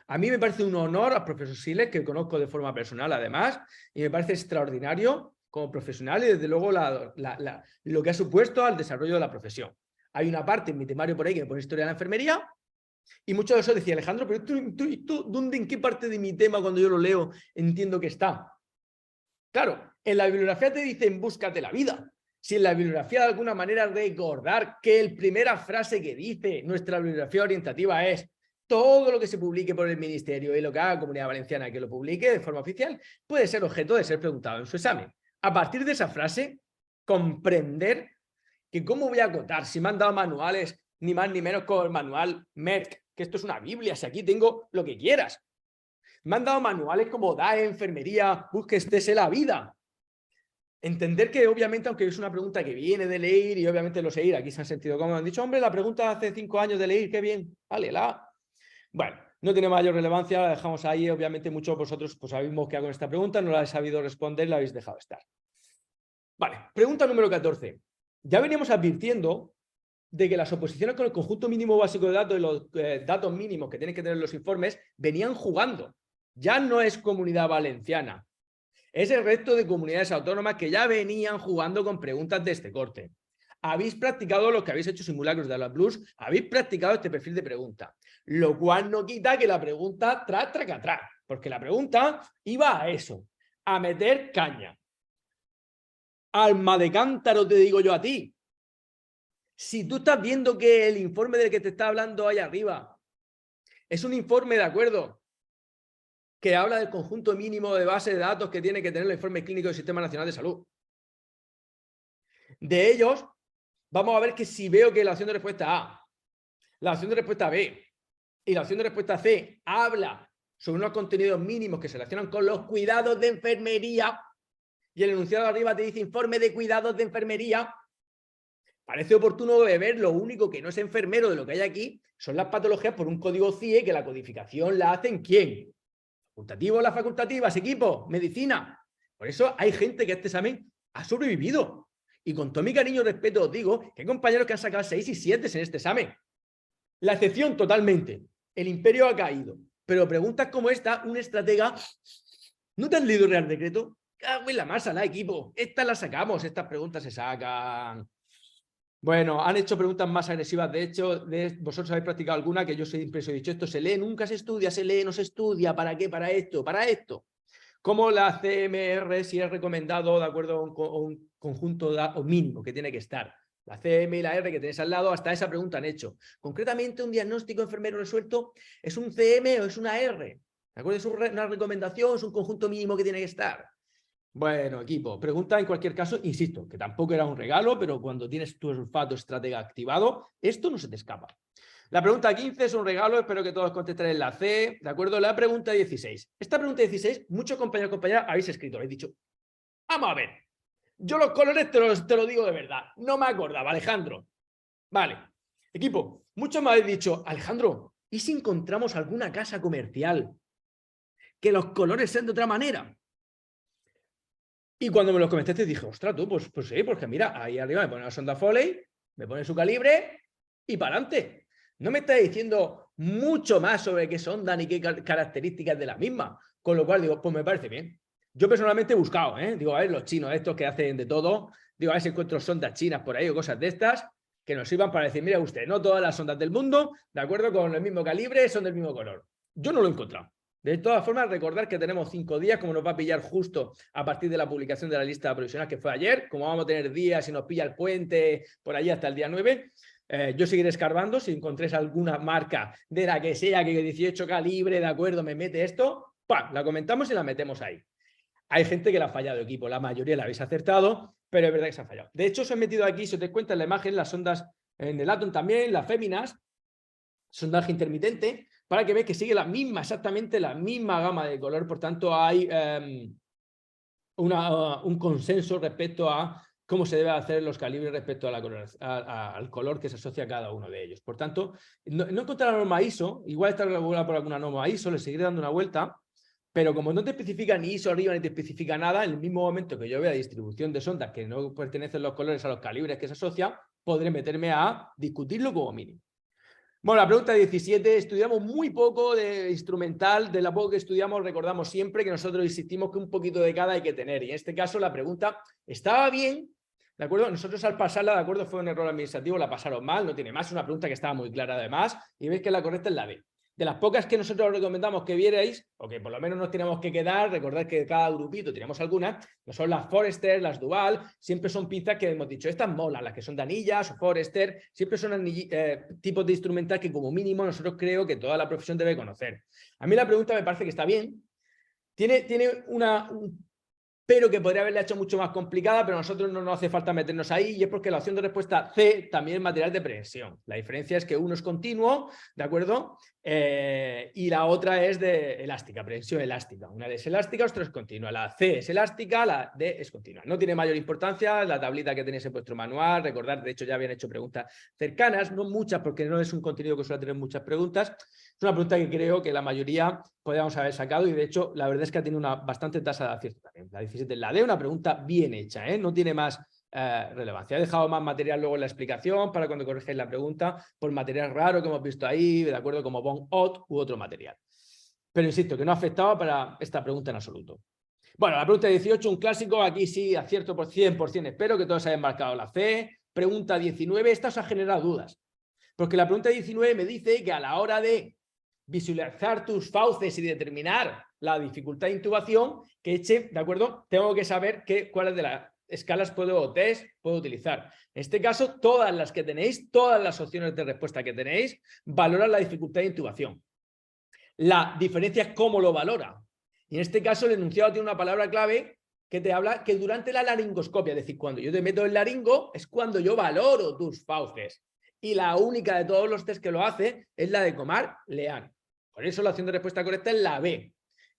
A mí me parece un honor al profesor Siles, que conozco de forma personal además, y me parece extraordinario como profesional y desde luego lo que ha supuesto al desarrollo de la profesión. Hay una parte en mi temario por ahí que me pone historia de la enfermería, y mucho de eso decía Alejandro, pero ¿tú en qué parte de mi tema cuando yo lo leo entiendo que está? Claro, en la bibliografía te dicen búscate la vida. Si en la bibliografía de alguna manera recordar que la primera frase que dice nuestra bibliografía orientativa es todo lo que se publique por el Ministerio y lo que haga Comunidad Valenciana que lo publique de forma oficial puede ser objeto de ser preguntado en su examen. A partir de esa frase, comprender que cómo voy a acotar si me han dado manuales ni más ni menos con el manual Merck, que esto es una Biblia, si aquí tengo lo que quieras. Me han dado manuales como DAE, enfermería, búsquese la vida. Entender que obviamente, aunque es una pregunta que viene de EIR y obviamente los EIR aquí se han sentido como han dicho, hombre, la pregunta de hace 5 años de EIR, qué bien, vale, Bueno, no tiene mayor relevancia, la dejamos ahí, obviamente muchos de vosotros pues habéis mosqueado con esta pregunta, no la habéis sabido responder, la habéis dejado estar. Vale, pregunta número 14. Ya veníamos advirtiendo de que las oposiciones con el conjunto mínimo básico de datos y los datos mínimos que tienen que tener los informes venían jugando. Ya no es Comunidad Valenciana. Es el resto de comunidades autónomas que ya venían jugando con preguntas de este corte. Habéis practicado lo que habéis hecho simulacros de la Plus, habéis practicado este perfil de pregunta, lo cual no quita que la pregunta traca, porque la pregunta iba a eso, a meter caña. Alma de cántaro te digo yo a ti. Si tú estás viendo que el informe del que te está hablando ahí arriba es un informe, de acuerdo, que habla del conjunto mínimo de base de datos que tiene que tener el informe clínico del Sistema Nacional de Salud. De ellos, vamos a ver que si veo que la opción de respuesta A, la opción de respuesta B y la opción de respuesta C habla sobre unos contenidos mínimos que se relacionan con los cuidados de enfermería y el enunciado de arriba te dice informe de cuidados de enfermería, parece oportuno de ver lo único que no es enfermero de lo que hay aquí son las patologías por un código CIE que la codificación la hacen ¿quién? Facultativos, las facultativas, equipo, medicina. Por eso hay gente que este examen ha sobrevivido. Y con todo mi cariño y respeto os digo que hay compañeros que han sacado 6 y 7 en este examen. La excepción totalmente. El imperio ha caído. Pero preguntas como esta, un estratega, ¿no te has leído el Real Decreto? Cago en la masa, la equipo. Estas las sacamos, estas preguntas se sacan. Bueno, han hecho preguntas más agresivas. De hecho, vosotros habéis practicado alguna que yo siempre os he dicho, esto se lee, nunca se estudia, se lee, no se estudia. ¿Para qué? Para esto, para esto. Como la CMR, si es recomendado, de acuerdo a un conjunto o mínimo que tiene que estar. La CM y la R que tenéis al lado, hasta esa pregunta han hecho. Concretamente, un diagnóstico enfermero resuelto, ¿es un CM o es una R? ¿De acuerdo? ¿Es una recomendación? ¿Es un conjunto mínimo que tiene que estar? Bueno, equipo, pregunta en cualquier caso, insisto, que tampoco era un regalo, pero cuando tienes tu olfato estratega activado, esto no se te escapa. La pregunta 15 es un regalo, espero que todos contestéis en la C, ¿de acuerdo? La pregunta 16. Esta pregunta 16, muchos compañeros y compañeras habéis escrito, habéis dicho, vamos a ver, yo los colores te lo digo de verdad, no me acordaba, Alejandro. Vale, equipo, muchos me habéis dicho, Alejandro, ¿y si encontramos alguna casa comercial que los colores sean de otra manera? Y cuando me los comentaste dije, ostras, tú, pues sí, porque mira, ahí arriba me pone la sonda Foley, me pone su calibre y para adelante. No me está diciendo mucho más sobre qué sonda ni qué características de la misma. Con lo cual digo, pues me parece bien. Yo personalmente he buscado, digo, a ver, los chinos estos que hacen de todo, digo, a ver si encuentro sondas chinas por ahí o cosas de estas que nos sirvan para decir, mira usted, no todas las sondas del mundo, de acuerdo con el mismo calibre, son del mismo color. Yo no lo he encontrado. De todas formas, recordar que tenemos 5 días, como nos va a pillar justo a partir de la publicación de la lista provisional que fue ayer, como vamos a tener días y nos pilla el puente por allí hasta el día 9, yo seguiré escarbando. Si encontréis alguna marca de la que sea, que 18 calibre, de acuerdo, me mete esto, ¡pam!, la comentamos y la metemos ahí. Hay gente que la ha fallado, equipo, la mayoría la habéis acertado, pero es verdad que se ha fallado. De hecho, os he metido aquí, si os das cuenta en la imagen, las ondas en el Atom también, las féminas, sondaje intermitente, para que veáis que sigue exactamente la misma gama de color. Por tanto, hay un consenso respecto a cómo se deben hacer los calibres respecto a al color que se asocia a cada uno de ellos. Por tanto, no encontré la norma ISO, igual está regulada por alguna norma ISO, le seguiré dando una vuelta, pero como no te especifica ni ISO arriba ni te especifica nada, en el mismo momento que yo vea distribución de sondas que no pertenecen los colores a los calibres que se asocian, podré meterme a discutirlo como mínimo. Bueno, la pregunta 17, estudiamos muy poco de instrumental, de la poco que estudiamos recordamos siempre que nosotros insistimos que un poquito de cada hay que tener, y en este caso la pregunta estaba bien, ¿de acuerdo? Nosotros al pasarla, ¿de acuerdo? Fue un error administrativo, la pasaron mal, no tiene más, una pregunta que estaba muy clara además, y veis que la correcta es la B. De las pocas que nosotros os recomendamos que vierais, o que por lo menos nos tenemos que quedar, recordad que cada grupito tenemos algunas, no son las Forester, las Dual, siempre son pinzas que hemos dicho, estas molan, las que son de anillas o Forester, siempre son tipos de instrumental que como mínimo nosotros creo que toda la profesión debe conocer. A mí la pregunta me parece que está bien, tiene pero que podría haberla hecho mucho más complicada, pero a nosotros no nos hace falta meternos ahí, y es porque la opción de respuesta C también es material de precisión. La diferencia es que uno es continuo, ¿de acuerdo? Y la otra es de elástica, precisión elástica. Una es elástica, otra es continua. La C es elástica, la D es continua. No tiene mayor importancia, la tablita que tenéis en vuestro manual, recordad, de hecho ya habían hecho preguntas cercanas, no muchas, porque no es un contenido que suele tener muchas preguntas. Es una pregunta que creo que la mayoría podríamos haber sacado, y de hecho la verdad es que ha tenido una bastante tasa de acierto también. La 17, la D, una pregunta bien hecha, no tiene más relevancia. He dejado más material luego en la explicación para cuando corrijáis la pregunta, por material raro que hemos visto ahí, de acuerdo, como Bond-Ott u otro material. Pero insisto, que no afectaba para esta pregunta en absoluto. Bueno, la pregunta 18, un clásico, aquí sí acierto por 100%, espero que todos hayan marcado la C. Pregunta 19, esta os ha generado dudas, porque la pregunta 19 me dice que a la hora de visualizar tus fauces y determinar la dificultad de intubación que eche, ¿de acuerdo? Tengo que saber cuáles de las escalas o test puedo utilizar. En este caso, todas las que tenéis, todas las opciones de respuesta que tenéis, valoran la dificultad de intubación. La diferencia es cómo lo valora. Y en este caso, el enunciado tiene una palabra clave que te habla que durante la laringoscopia, es decir, cuando yo te meto el laringo, es cuando yo valoro tus fauces. Y la única de todos los test que lo hace es la de Comar-Lean. Por eso la opción de respuesta correcta es la B.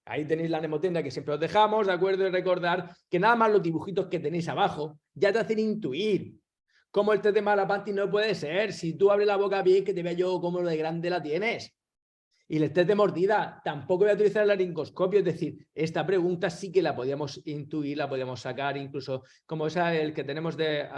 Ahí tenéis la mnemotenda que siempre os dejamos, ¿de acuerdo? Y recordar que nada más los dibujitos que tenéis abajo ya te hacen intuir cómo el test de Malapanti no puede ser. Si tú abres la boca bien, que te vea yo cómo lo de grande la tienes. Y el test de mordida, tampoco voy a utilizar el laringoscopio, es decir, esta pregunta sí que la podíamos intuir, la podíamos sacar, incluso como es el que tenemos de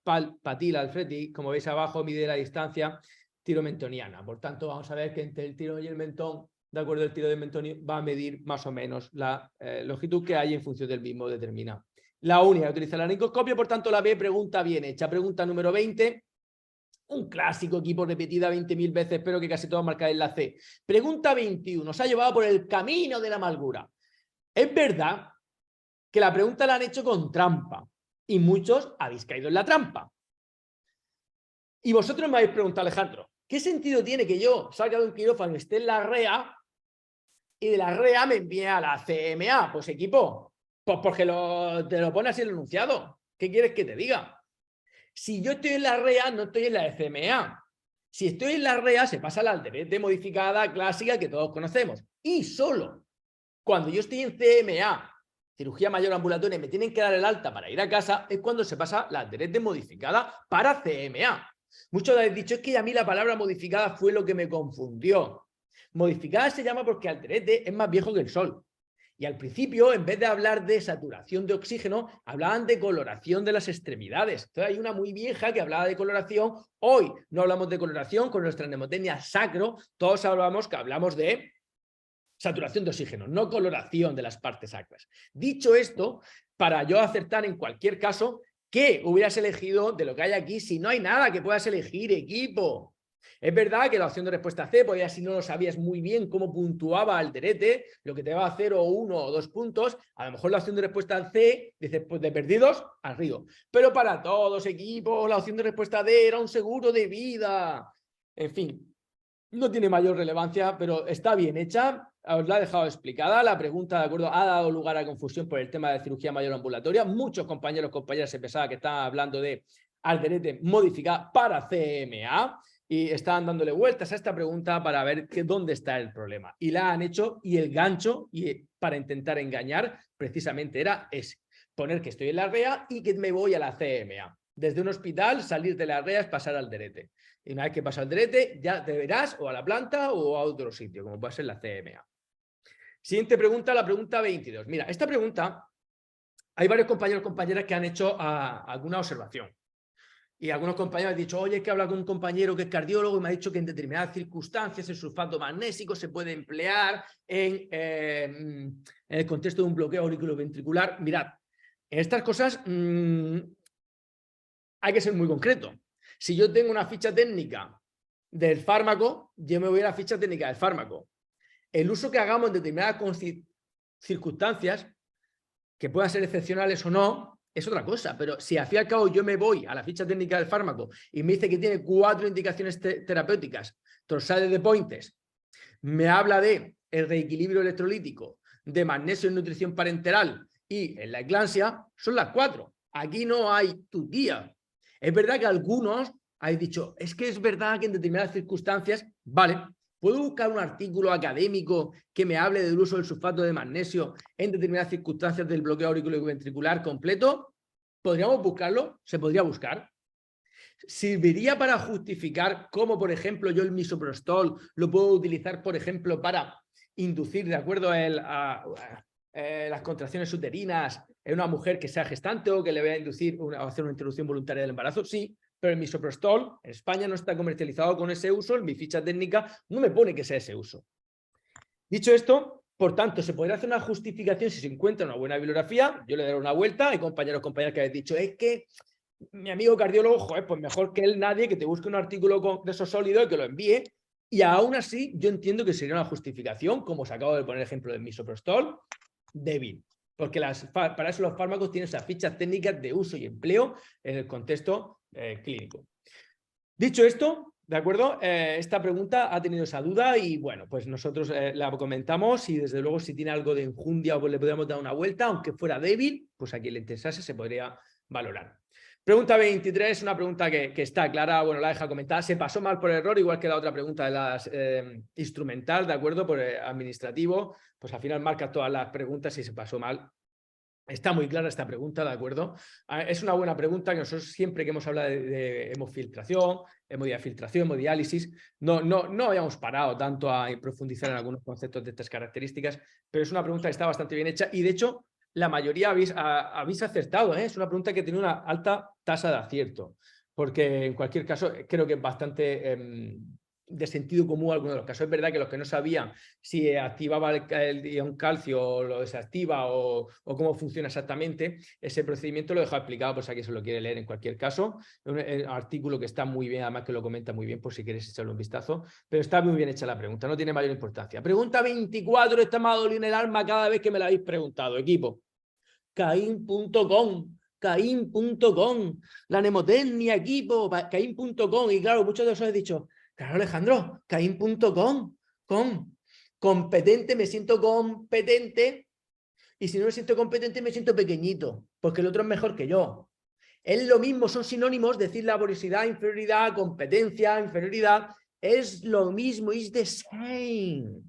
Patil Alfredi, como veis abajo, mide la distancia tiro-mentoniana. Por tanto, vamos a ver que entre el tiro y el mentón, de acuerdo, el tiro del mentón va a medir más o menos la longitud que hay en función del mismo determinado. La única que utiliza el laringoscopio, por tanto, la B, pregunta bien hecha. Pregunta número 20. Un clásico equipo repetida 20.000 veces, espero que casi todos marcáis la C. Pregunta 21. Os ha llevado por el camino de la amargura. Es verdad que la pregunta la han hecho con trampa y muchos habéis caído en la trampa. Y vosotros me habéis preguntado, Alejandro, ¿qué sentido tiene que yo salga de un quirófano y esté en la REA y de la REA me envíe a la CMA? Pues equipo, pues porque te lo pone así el enunciado. ¿Qué quieres que te diga? Si yo estoy en la REA, no estoy en la CMA. Si estoy en la REA, se pasa a la Alderete modificada clásica que todos conocemos. Y solo cuando yo estoy en CMA, cirugía mayor ambulatoria, y me tienen que dar el alta para ir a casa, es cuando se pasa la Alderete modificada para CMA. Muchos habéis dicho, es que a mí la palabra modificada fue lo que me confundió. Modificada se llama porque Alderete es más viejo que el Sol. Y al principio, en vez de hablar de saturación de oxígeno, hablaban de coloración de las extremidades. Entonces hay una muy vieja que hablaba de coloración. Hoy no hablamos de coloración, con nuestra mnemotecnia sacro, todos hablamos de saturación de oxígeno, no coloración de las partes sacras. Dicho esto, para yo acertar en cualquier caso, ¿qué hubieras elegido de lo que hay aquí si no hay nada que puedas elegir, equipo? Es verdad que la opción de respuesta C, podía, si no lo sabías muy bien cómo puntuaba Alderete, lo que te va a 0, 1 o 2 puntos, a lo mejor la opción de respuesta C dice, pues de perdidos al río. Pero para todos equipos, la opción de respuesta D era un seguro de vida. En fin, no tiene mayor relevancia, pero está bien hecha. Os la he dejado explicada. La pregunta, de acuerdo, ha dado lugar a confusión por el tema de cirugía mayor ambulatoria. Muchos compañeras se pensaban que estaban hablando de Alderete modificada para CMA. Y estaban dándole vueltas a esta pregunta para ver dónde está el problema. Y la han hecho, y el gancho para intentar engañar precisamente era ese. Poner que estoy en la REA y que me voy a la CMA. Desde un hospital, salir de la REA es pasar al Alderete. Y una vez que pasa al Alderete, ya te verás o a la planta o a otro sitio, como puede ser la CMA. Siguiente pregunta, la pregunta 22. Mira, esta pregunta, hay varios compañeros y compañeras que han hecho alguna observación. Y algunos compañeros han dicho, oye, es que habla con un compañero que es cardiólogo y me ha dicho que en determinadas circunstancias el sulfato magnésico se puede emplear en el contexto de un bloqueo auriculoventricular. Mirad, en estas cosas hay que ser muy concreto. Si yo tengo una ficha técnica del fármaco, yo me voy a la ficha técnica del fármaco. El uso que hagamos en determinadas circunstancias, que puedan ser excepcionales o no, es otra cosa, pero si al fin y al cabo yo me voy a la ficha técnica del fármaco y me dice que tiene 4 indicaciones terapéuticas, torsades de Pointes, me habla de el reequilibrio electrolítico, de magnesio en nutrición parenteral y en la eclampsia, son las 4. Aquí no hay tutía. Es verdad que algunos habéis dicho, es que es verdad que en determinadas circunstancias, vale, ¿puedo buscar un artículo académico que me hable del uso del sulfato de magnesio en determinadas circunstancias del bloqueo auriculoventricular completo? ¿Podríamos buscarlo? ¿Se podría buscar? ¿Serviría para justificar cómo, por ejemplo, yo el misoprostol lo puedo utilizar, por ejemplo, para inducir, de acuerdo a las contracciones uterinas en una mujer que sea gestante o que le vaya a inducir hacer una interrupción voluntaria del embarazo? Sí. Pero el misoprostol en España no está comercializado con ese uso, en mi ficha técnica no me pone que sea ese uso. Dicho esto, por tanto, se podría hacer una justificación si se encuentra una buena bibliografía, yo le daré una vuelta, hay compañeros que habéis dicho, es que mi amigo cardiólogo, joder, pues mejor que él nadie, que te busque un artículo de esos sólidos y que lo envíe, y aún así yo entiendo que sería una justificación, como os acabo de poner el ejemplo del misoprostol, débil. Porque para eso los fármacos tienen esas fichas técnicas de uso y empleo en el contexto clínico. Dicho esto, ¿de acuerdo? Esta pregunta ha tenido esa duda y bueno, pues nosotros la comentamos y desde luego si tiene algo de enjundia o le podríamos dar una vuelta, aunque fuera débil, pues a quien le interesase se podría valorar. Pregunta 23, una pregunta que está clara, bueno, la deja comentar, se pasó mal por error, igual que la otra pregunta de las instrumental, ¿de acuerdo? Por administrativo, pues al final marca todas las preguntas y se pasó mal. Está muy clara esta pregunta, ¿de acuerdo? Es una buena pregunta que nosotros siempre que hemos hablado de hemofiltración, hemodiafiltración, hemodiálisis, no habíamos parado tanto a profundizar en algunos conceptos de estas características, pero es una pregunta que está bastante bien hecha y de hecho la mayoría habéis acertado, ¿eh? Es una pregunta que tiene una alta tasa de acierto, porque en cualquier caso creo que es bastante de sentido común algunos de los casos. Es verdad que los que no sabían si activaba el ion calcio o lo desactiva o cómo funciona exactamente, ese procedimiento lo he dejado explicado por si alguien se lo quiere leer en cualquier caso. Un artículo que está muy bien, además que lo comenta muy bien por si quieres echarle un vistazo, pero está muy bien hecha la pregunta, no tiene mayor importancia. Pregunta 24, esta me ha dolido en el alma cada vez que me la habéis preguntado, equipo. Caín.com, la mnemotecnia, equipo, Caín.com, y claro, muchos de vosotros habéis dicho, claro, Alejandro, Caín.com, competente, me siento competente, y si no me siento competente me siento pequeñito, porque el otro es mejor que yo. Es lo mismo, son sinónimos, decir laboriosidad, inferioridad, competencia, inferioridad, es lo mismo, is the same.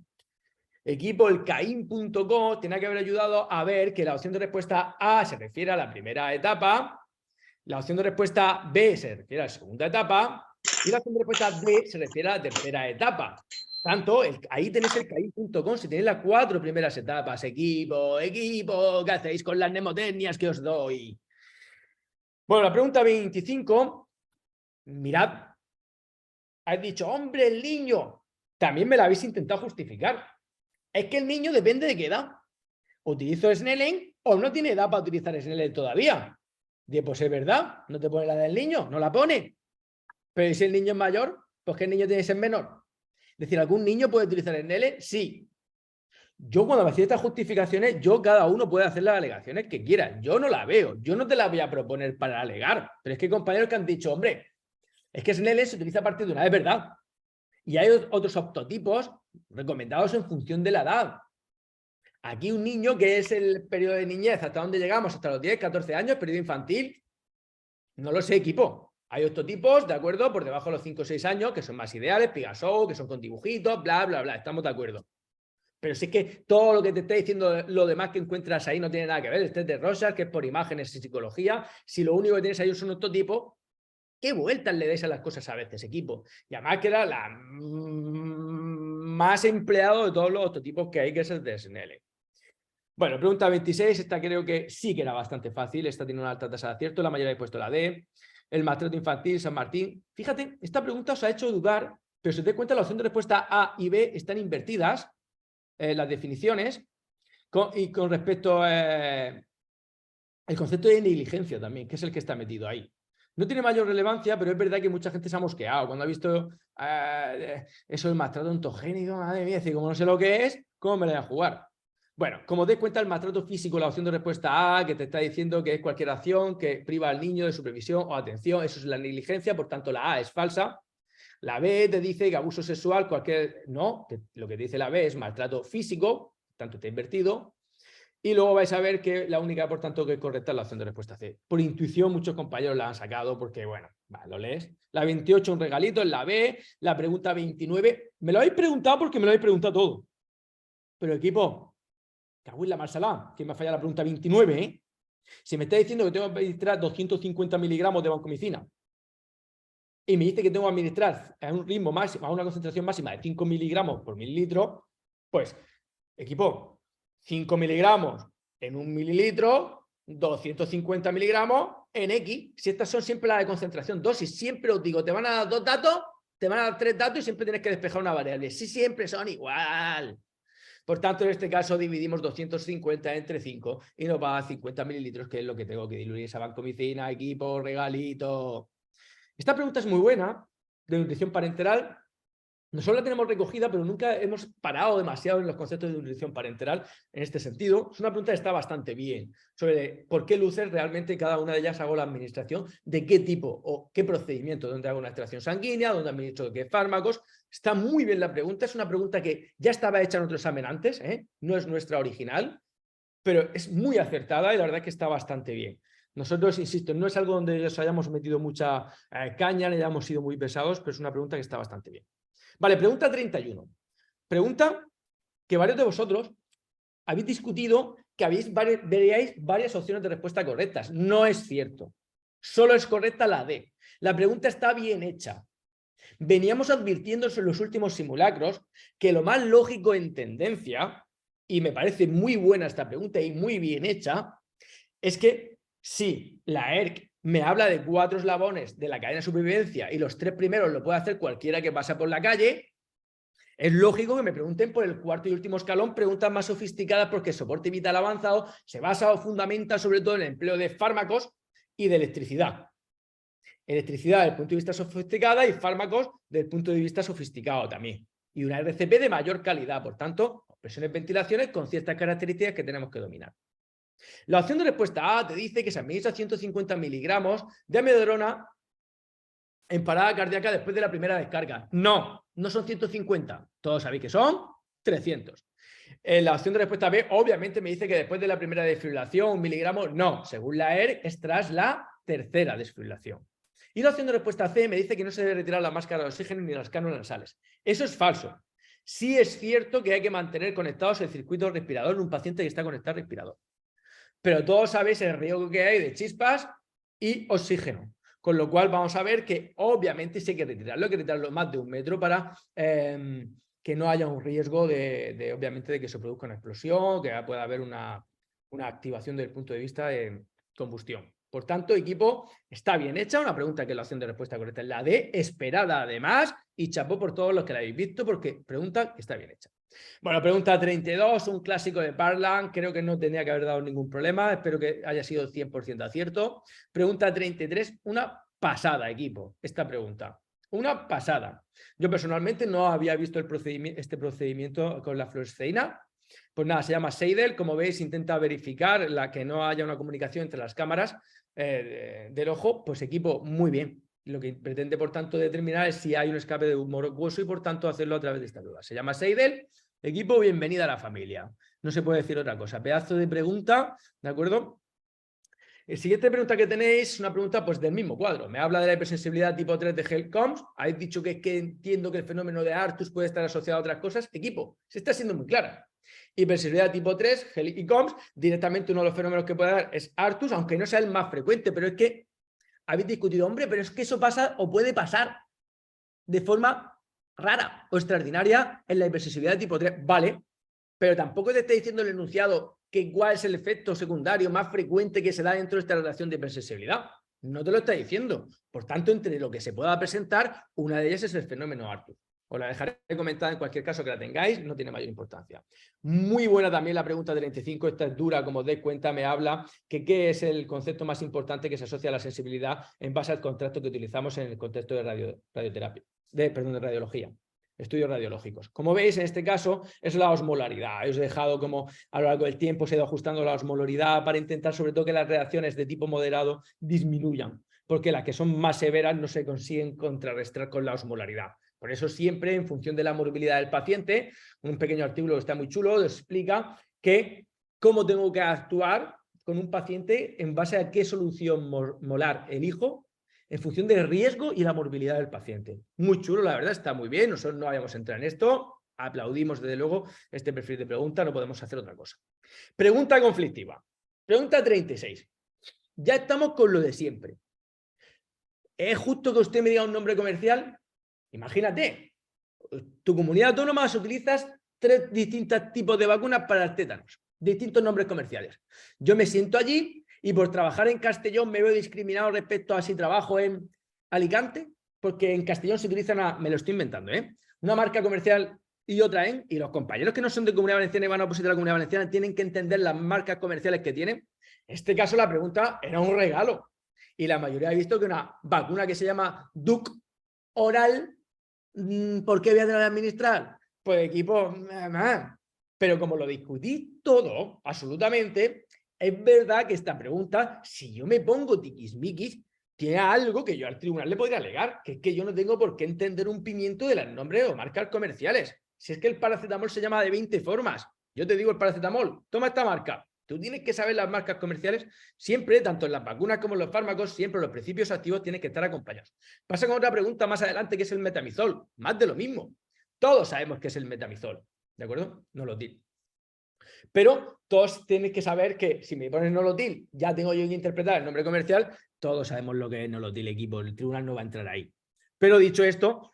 Equipo, el Caín.com tiene que haber ayudado a ver que la opción de respuesta A se refiere a la primera etapa, la opción de respuesta B se refiere a la segunda etapa y la opción de respuesta D se refiere a la tercera etapa. Tanto, ahí tenéis el Caín.com, si tenéis las 4 primeras etapas. Equipo, ¿qué hacéis con las mnemotecnias que os doy? Bueno, la pregunta 25, mirad, has dicho, hombre, el niño, también me la habéis intentado justificar. Es que el niño depende de qué edad. ¿Utilizo Snellen o no tiene edad para utilizar Snellen todavía? Pues es verdad, no te pone la del niño, no la pone. Pero si el niño es mayor, pues que el niño tiene que ser menor. Es decir, ¿algún niño puede utilizar Snellen? Sí. Yo cuando me hacía estas justificaciones, cada uno puede hacer las alegaciones que quiera. Yo no la veo, yo no te la voy a proponer para alegar. Pero es que hay compañeros que han dicho, hombre, es que Snellen se utiliza a partir de una edad, es verdad. Y hay otros optotipos recomendados en función de la edad. Aquí un niño, que es el periodo de niñez, hasta dónde llegamos, hasta los 10, 14 años, periodo infantil, no lo sé, equipo. Hay octotipos, ¿de acuerdo? Por debajo de los 5 o 6 años, que son más ideales, Picasso, que son con dibujitos, bla, bla, bla, estamos de acuerdo. Pero si es que todo lo que te está diciendo, lo demás que encuentras ahí no tiene nada que ver. Este es de Rosas, que es por imágenes y psicología. Si lo único que tienes ahí es un octotipo, ¿qué vueltas le dais a las cosas a veces, equipo? Y además que era la más empleado de todos los octotipos que hay, que es el de Snellen. Bueno, pregunta 26, esta creo que sí que era bastante fácil, esta tiene una alta tasa de acierto, la mayoría he puesto la D, el maltrato infantil, San Martín. Fíjate, esta pregunta os ha hecho dudar, pero si os dais cuenta, la opción de respuesta A y B están invertidas, las definiciones, y con respecto el concepto de negligencia también, que es el que está metido ahí. No tiene mayor relevancia, pero es verdad que mucha gente se ha mosqueado cuando ha visto eso del maltrato ontogénico, madre mía, decir, como no sé lo que es, ¿cómo me la voy a jugar? Bueno, como te cuenta el maltrato físico, la opción de respuesta A, que te está diciendo que es cualquier acción que priva al niño de supervisión o atención, eso es la negligencia, por tanto la A es falsa. La B te dice que abuso sexual, no, lo que te dice la B es maltrato físico, tanto está invertido. Y luego vais a ver que la única, por tanto, que es correcta es la opción de respuesta C. Por intuición, muchos compañeros la han sacado porque, bueno, lo lees. La 28, un regalito, en la B. La pregunta 29, me lo habéis preguntado porque me lo habéis preguntado todo. Pero equipo, cago en la marsalá, que me ha fallado la pregunta 29, ¿eh? Si me está diciendo que tengo que administrar 250 miligramos de vancomicina y me dice que tengo que administrar a un ritmo máximo, a una concentración máxima de 5 miligramos por mililitro, pues, equipo, 5 miligramos en 1 mililitro, 250 miligramos en X. Si estas son siempre las de concentración, dosis, siempre os digo, te van a dar 2 datos, te van a dar 3 datos y siempre tienes que despejar una variable. Sí, siempre son igual. Por tanto, en este caso dividimos 250 entre 5 y nos va a 50 mililitros, que es lo que tengo que diluir esa vancomicina, equipo, regalito. Esta pregunta es muy buena, de nutrición parenteral. Nosotros la tenemos recogida, pero nunca hemos parado demasiado en los conceptos de nutrición parenteral en este sentido. Es una pregunta que está bastante bien, sobre por qué luces realmente cada una de ellas hago la administración, de qué tipo o qué procedimiento, dónde hago una extracción sanguínea, dónde administro qué fármacos. Está muy bien la pregunta, es una pregunta que ya estaba hecha en otro examen antes, no es nuestra original, pero es muy acertada y la verdad que está bastante bien. Nosotros, insisto, no es algo donde os hayamos metido mucha caña, ni hayamos sido muy pesados, pero es una pregunta que está bastante bien. Vale, pregunta 31. Pregunta que varios de vosotros habéis discutido que veríais varias opciones de respuesta correctas. No es cierto. Solo es correcta la D. La pregunta está bien hecha. Veníamos advirtiendo en los últimos simulacros que lo más lógico en tendencia, y me parece muy buena esta pregunta y muy bien hecha, es que si la ERC me habla de 4 eslabones de la cadena de supervivencia y los 3 primeros lo puede hacer cualquiera que pasa por la calle, es lógico que me pregunten por el 4º y último escalón, preguntas más sofisticadas porque el soporte vital avanzado se basa o fundamenta sobre todo en el empleo de fármacos y de electricidad. Electricidad desde el punto de vista sofisticada y fármacos desde el punto de vista sofisticado también. Y una RCP de mayor calidad, por tanto, presiones, ventilaciones con ciertas características que tenemos que dominar. La opción de respuesta A te dice que se administra 150 miligramos de amiodarona en parada cardíaca después de la primera descarga. No, no son 150. Todos sabéis que son 300. La opción de respuesta B obviamente me dice que después de la primera desfibrilación, 1 miligramo, no. Según la ERC, es tras la tercera desfibrilación. Y la opción de respuesta C me dice que no se debe retirar la máscara de oxígeno ni las cánulas nasales. Eso es falso. Sí es cierto que hay que mantener conectados el circuito respirador en un paciente que está conectado al respirador. Pero todos sabéis el riesgo que hay de chispas y oxígeno. Con lo cual vamos a ver que obviamente sí hay que retirarlo más de 1 metro para que no haya un riesgo obviamente de que se produzca una explosión, que pueda haber una activación desde el punto de vista de combustión. Por tanto, equipo, está bien hecha, una pregunta que la opción de respuesta correcta es la D, esperada además, y chapó por todos los que la habéis visto porque pregunta que está bien hecha. Bueno, pregunta 32, un clásico de Parlan, creo que no tendría que haber dado ningún problema, espero que haya sido 100% acierto. Pregunta 33, una pasada, equipo, esta pregunta. Una pasada. Yo personalmente no había visto este procedimiento con la fluoresceína. Pues nada, se llama Seidel. Como veis, intenta verificar que no haya una comunicación entre las cámaras del ojo. Pues equipo, muy bien. Lo que pretende, por tanto, determinar es si hay un escape de humor acuoso y, por tanto, hacerlo a través de esta prueba. Se llama Seidel. Equipo, bienvenida a la familia. No se puede decir otra cosa. Pedazo de pregunta, ¿de acuerdo? La siguiente pregunta que tenéis es una pregunta pues, del mismo cuadro. Me habla de la hipersensibilidad tipo 3 de HELCOMS. Habéis dicho que entiendo que el fenómeno de Artus puede estar asociado a otras cosas. Equipo, se está siendo muy clara. Hipersensibilidad tipo 3, HELCOMS, directamente uno de los fenómenos que puede dar es Artus, aunque no sea el más frecuente, pero es que habéis discutido, hombre, pero es que eso pasa o puede pasar de forma rara o extraordinaria en la hipersensibilidad tipo 3. Vale, pero tampoco te está diciendo el enunciado que cuál es el efecto secundario más frecuente que se da dentro de esta relación de hipersensibilidad. No te lo está diciendo. Por tanto, entre lo que se pueda presentar, una de ellas es el fenómeno Artus. Os la dejaré comentada en cualquier caso que la tengáis, no tiene mayor importancia. Muy buena también la pregunta 35, esta es dura, como os dais cuenta, me habla que qué es el concepto más importante que se asocia a la sensibilidad en base al contrato que utilizamos en el contexto de radioterapia, de radiología. Estudios radiológicos. Como veis, en este caso es la osmolaridad. Os he dejado como a lo largo del tiempo se ha ido ajustando la osmolaridad para intentar sobre todo que las reacciones de tipo moderado disminuyan, porque las que son más severas no se consiguen contrarrestar con la osmolaridad. Por eso siempre, en función de la morbilidad del paciente, un pequeño artículo que está muy chulo, os explica que cómo tengo que actuar con un paciente en base a qué solución molar elijo en función del riesgo y la morbilidad del paciente. Muy chulo, la verdad, está muy bien. Nosotros no habíamos entrado en esto. Aplaudimos, desde luego, este perfil de pregunta. No podemos hacer otra cosa. Pregunta conflictiva. Pregunta 36. Ya estamos con lo de siempre. ¿Es justo que usted me diga un nombre comercial? Imagínate, tu comunidad autónoma utilizas 3 distintos tipos de vacunas para el tétanos, distintos nombres comerciales. Yo me siento allí y por trabajar en Castellón me veo discriminado respecto a si trabajo en Alicante, porque en Castellón se utilizan, me lo estoy inventando, una marca comercial y otra y los compañeros que no son de Comunidad Valenciana y van a opositar a la Comunidad Valenciana tienen que entender las marcas comerciales que tienen. En este caso la pregunta era un regalo y la mayoría ha visto que una vacuna que se llama Duc oral, ¿por qué voy a tener que administrar? Pues equipo, pero como lo discutí todo, absolutamente, es verdad que esta pregunta, si yo me pongo tiquismiquis, tiene algo que yo al tribunal le podría alegar, que es que yo no tengo por qué entender un pimiento de los nombres o marcas comerciales. Si es que el paracetamol se llama de 20 formas, yo te digo el paracetamol, toma esta marca. Tú tienes que saber las marcas comerciales siempre, tanto en las vacunas como en los fármacos, siempre los principios activos tienen que estar acompañados. Pasa con otra pregunta más adelante, que es el metamizol. Más de lo mismo. Todos sabemos que es el metamizol. ¿De acuerdo? No lo digo. Pero todos tienen que saber que si me ponen nolotil, ya tengo yo que interpretar el nombre comercial, todos sabemos lo que es nolotil, equipo, el tribunal no va a entrar ahí. Pero dicho esto,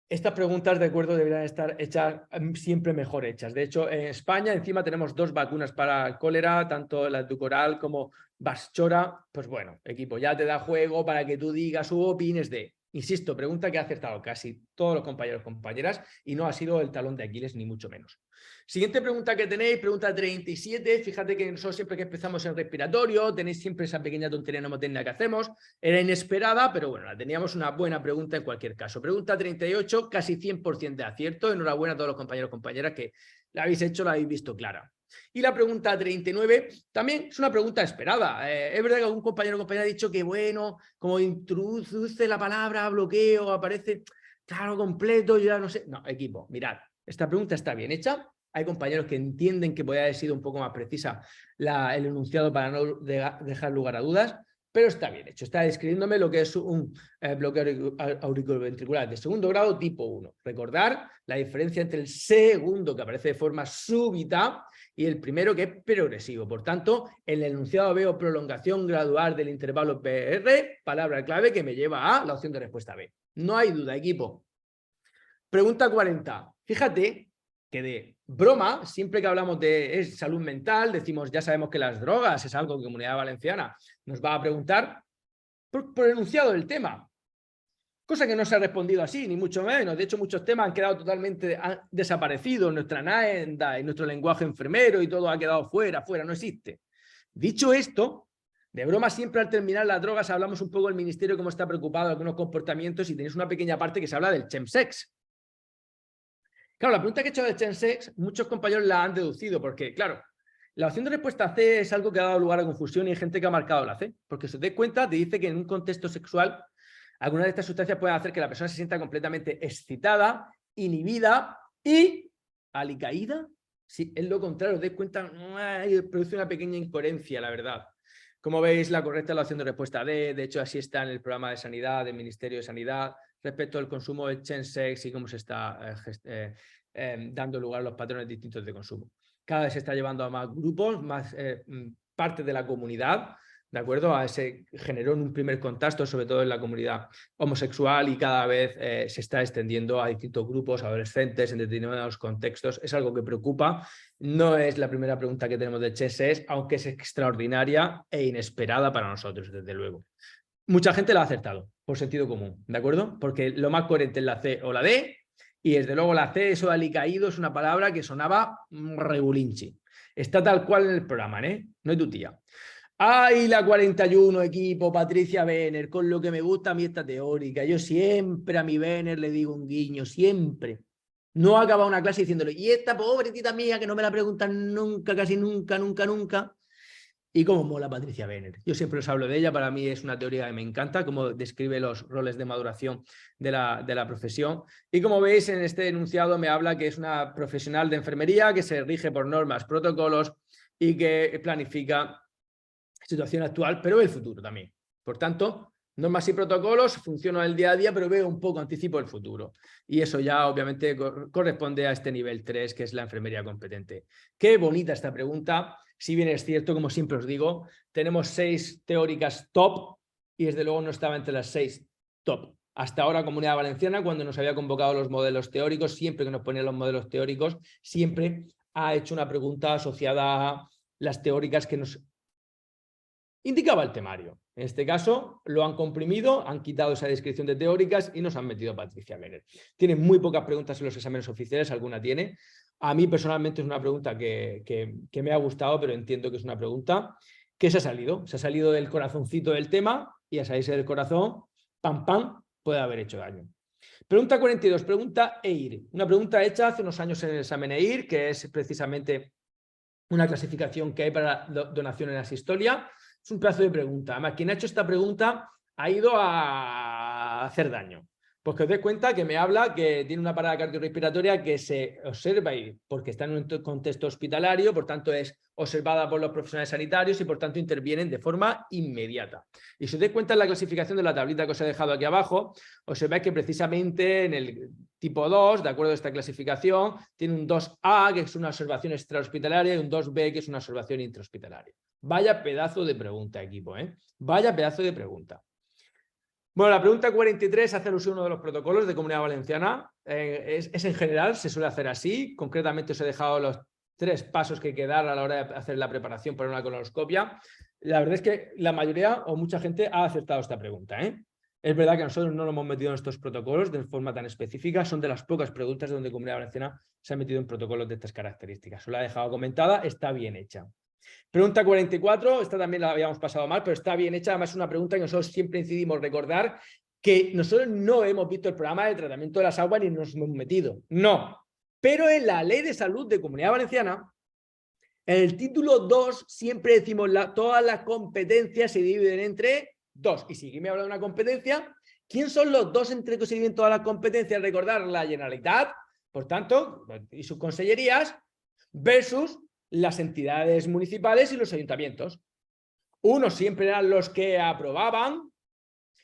estas preguntas, de acuerdo, deberían estar hechas siempre mejor hechas. De hecho, en España encima tenemos 2 vacunas para el cólera, tanto la Dukoral como Vaxchora. Pues bueno, equipo, ya te da juego para que tú digas o opines de... Insisto, pregunta que ha acertado casi todos los compañeros y compañeras y no ha sido el talón de Aquiles, ni mucho menos. Siguiente pregunta que tenéis, pregunta 37. Fíjate que nosotros siempre que empezamos en respiratorio, tenéis siempre esa pequeña tontería mnemotecnia que hacemos. Era inesperada, pero bueno, la teníamos una buena pregunta en cualquier caso. Pregunta 38, casi 100% de acierto. Enhorabuena a todos los compañeros y compañeras que la habéis hecho, la habéis visto clara. Y la pregunta 39 también es una pregunta esperada. Es verdad que algún compañero o compañera ha dicho que, bueno, como introduce la palabra bloqueo, aparece claro, completo, yo ya no sé. No, equipo, mirad, esta pregunta está bien hecha. Hay compañeros que entienden que podría haber sido un poco más precisa el enunciado para no dejar lugar a dudas, pero está bien hecho. Está describiéndome lo que es un bloqueo auriculoventricular de segundo grado tipo 1. Recordar la diferencia entre el segundo, que aparece de forma súbita, y el primero, que es progresivo. Por tanto, en el enunciado veo prolongación gradual del intervalo PR, palabra clave que me lleva a la opción de respuesta B. No hay duda, equipo. Pregunta 40. Fíjate que de broma, siempre que hablamos de salud mental, decimos, ya sabemos que las drogas es algo que Comunidad Valenciana nos va a preguntar por el enunciado del tema. Cosa que no se ha respondido así, ni mucho menos. De hecho, muchos temas han quedado totalmente desaparecidos en nuestra agenda, en nuestro lenguaje enfermero y todo ha quedado fuera, no existe. Dicho esto, de broma siempre al terminar las drogas hablamos un poco del ministerio cómo está preocupado de algunos comportamientos y tenéis una pequeña parte que se habla del chemsex. Claro, la pregunta que he hecho del chemsex, muchos compañeros la han deducido porque, claro, la opción de respuesta C es algo que ha dado lugar a confusión y hay gente que ha marcado la C, porque si os dais cuenta te dice que en un contexto sexual algunas de estas sustancias pueden hacer que la persona se sienta completamente excitada, inhibida y alicaída. Sí, es lo contrario, os dais cuenta, produce una pequeña incoherencia, la verdad. Como veis, la correcta es la opción de respuesta D. De hecho, así está en el programa de sanidad del Ministerio de Sanidad respecto al consumo del chemsex y cómo se está dando lugar a los patrones distintos de consumo. Cada vez se está llevando a más grupos, más parte de la comunidad, ¿de acuerdo? Se generó en un primer contacto, sobre todo en la comunidad homosexual, y cada vez se está extendiendo a distintos grupos, adolescentes, en determinados contextos. Es algo que preocupa. No es la primera pregunta que tenemos de chemsex, aunque es extraordinaria e inesperada para nosotros, desde luego. Mucha gente la ha acertado, por sentido común, ¿de acuerdo? Porque lo más coherente es la C o la D, y desde luego la C, eso de alicaído, es una palabra que sonaba regulinchi. Está tal cual en el programa, ¿eh? No es tu tía. ¡Ay, la 41, equipo! Patricia Benner, con lo que me gusta a mí esta teórica. Yo siempre a mi Benner le digo un guiño, siempre. No ha acabado una clase diciéndole, y esta pobrecita mía que no me la preguntan nunca, casi nunca, nunca, nunca. Y cómo mola Patricia Benner. Yo siempre os hablo de ella, para mí es una teoría que me encanta, cómo describe los roles de maduración de la profesión. Y como veis en este enunciado me habla que es una profesional de enfermería que se rige por normas, protocolos y que planifica situación actual, pero el futuro también. Por tanto, normas y protocolos, funciono el día a día, pero veo un poco, anticipo el futuro. Y eso ya obviamente corresponde a este nivel 3, que es la enfermería competente. Qué bonita esta pregunta. Si bien es cierto, como siempre os digo, tenemos 6 teóricas top y desde luego no estaba entre las 6 top. Hasta ahora, Comunidad Valenciana, cuando nos había convocado los modelos teóricos, siempre que nos ponía los modelos teóricos, siempre ha hecho una pregunta asociada a las teóricas que nos indicaba el temario. En este caso lo han comprimido, han quitado esa descripción de teóricas y nos han metido a Patricia Benner. Tiene muy pocas preguntas en los exámenes oficiales, alguna tiene. A mí personalmente es una pregunta que me ha gustado, pero entiendo que es una pregunta que se ha salido del corazoncito del tema, y a salirse del corazón, pam, pam, puede haber hecho daño. Pregunta 42, pregunta EIR. Una pregunta hecha hace unos años en el examen EIR, que es precisamente una clasificación que hay para donación en asistolia. Es un pedazo de pregunta. Además, quien ha hecho esta pregunta ha ido a hacer daño. Pues que os deis cuenta que me habla que tiene una parada cardiorrespiratoria que se observa y porque está en un contexto hospitalario, por tanto es observada por los profesionales sanitarios y por tanto intervienen de forma inmediata. Y si os dais cuenta en la clasificación de la tablita que os he dejado aquí abajo, observáis que precisamente en el tipo 2, de acuerdo a esta clasificación, tiene un 2A, que es una observación extrahospitalaria, y un 2B, que es una observación intrahospitalaria. Vaya pedazo de pregunta, equipo, ¿eh? Vaya pedazo de pregunta. Bueno, la pregunta 43 hace alusión a uno de los protocolos de Comunidad Valenciana. Es en general, se suele hacer así. Concretamente os he dejado los 3 pasos que hay que dar a la hora de hacer la preparación para una colonoscopia. La verdad es que la mayoría o mucha gente ha aceptado esta pregunta, ¿eh? Es verdad que nosotros no lo hemos metido en estos protocolos de forma tan específica. Son de las pocas preguntas donde Comunidad Valenciana se ha metido en protocolos de estas características. Os la he dejado comentada, está bien hecha. Pregunta 44, esta también la habíamos pasado mal, pero está bien hecha. Además, es una pregunta que nosotros siempre incidimos recordar que nosotros no hemos visto el programa de tratamiento de las aguas ni nos hemos metido. No. Pero en la Ley de Salud de Comunidad Valenciana, en el título 2, siempre decimos todas las competencias se dividen entre 2. Y si me habla de una competencia, ¿quién son los 2 entre que se dividen todas las competencias? Recordar la Generalitat, por tanto, y sus consellerías, versus las entidades municipales y los ayuntamientos. Unos siempre eran los que aprobaban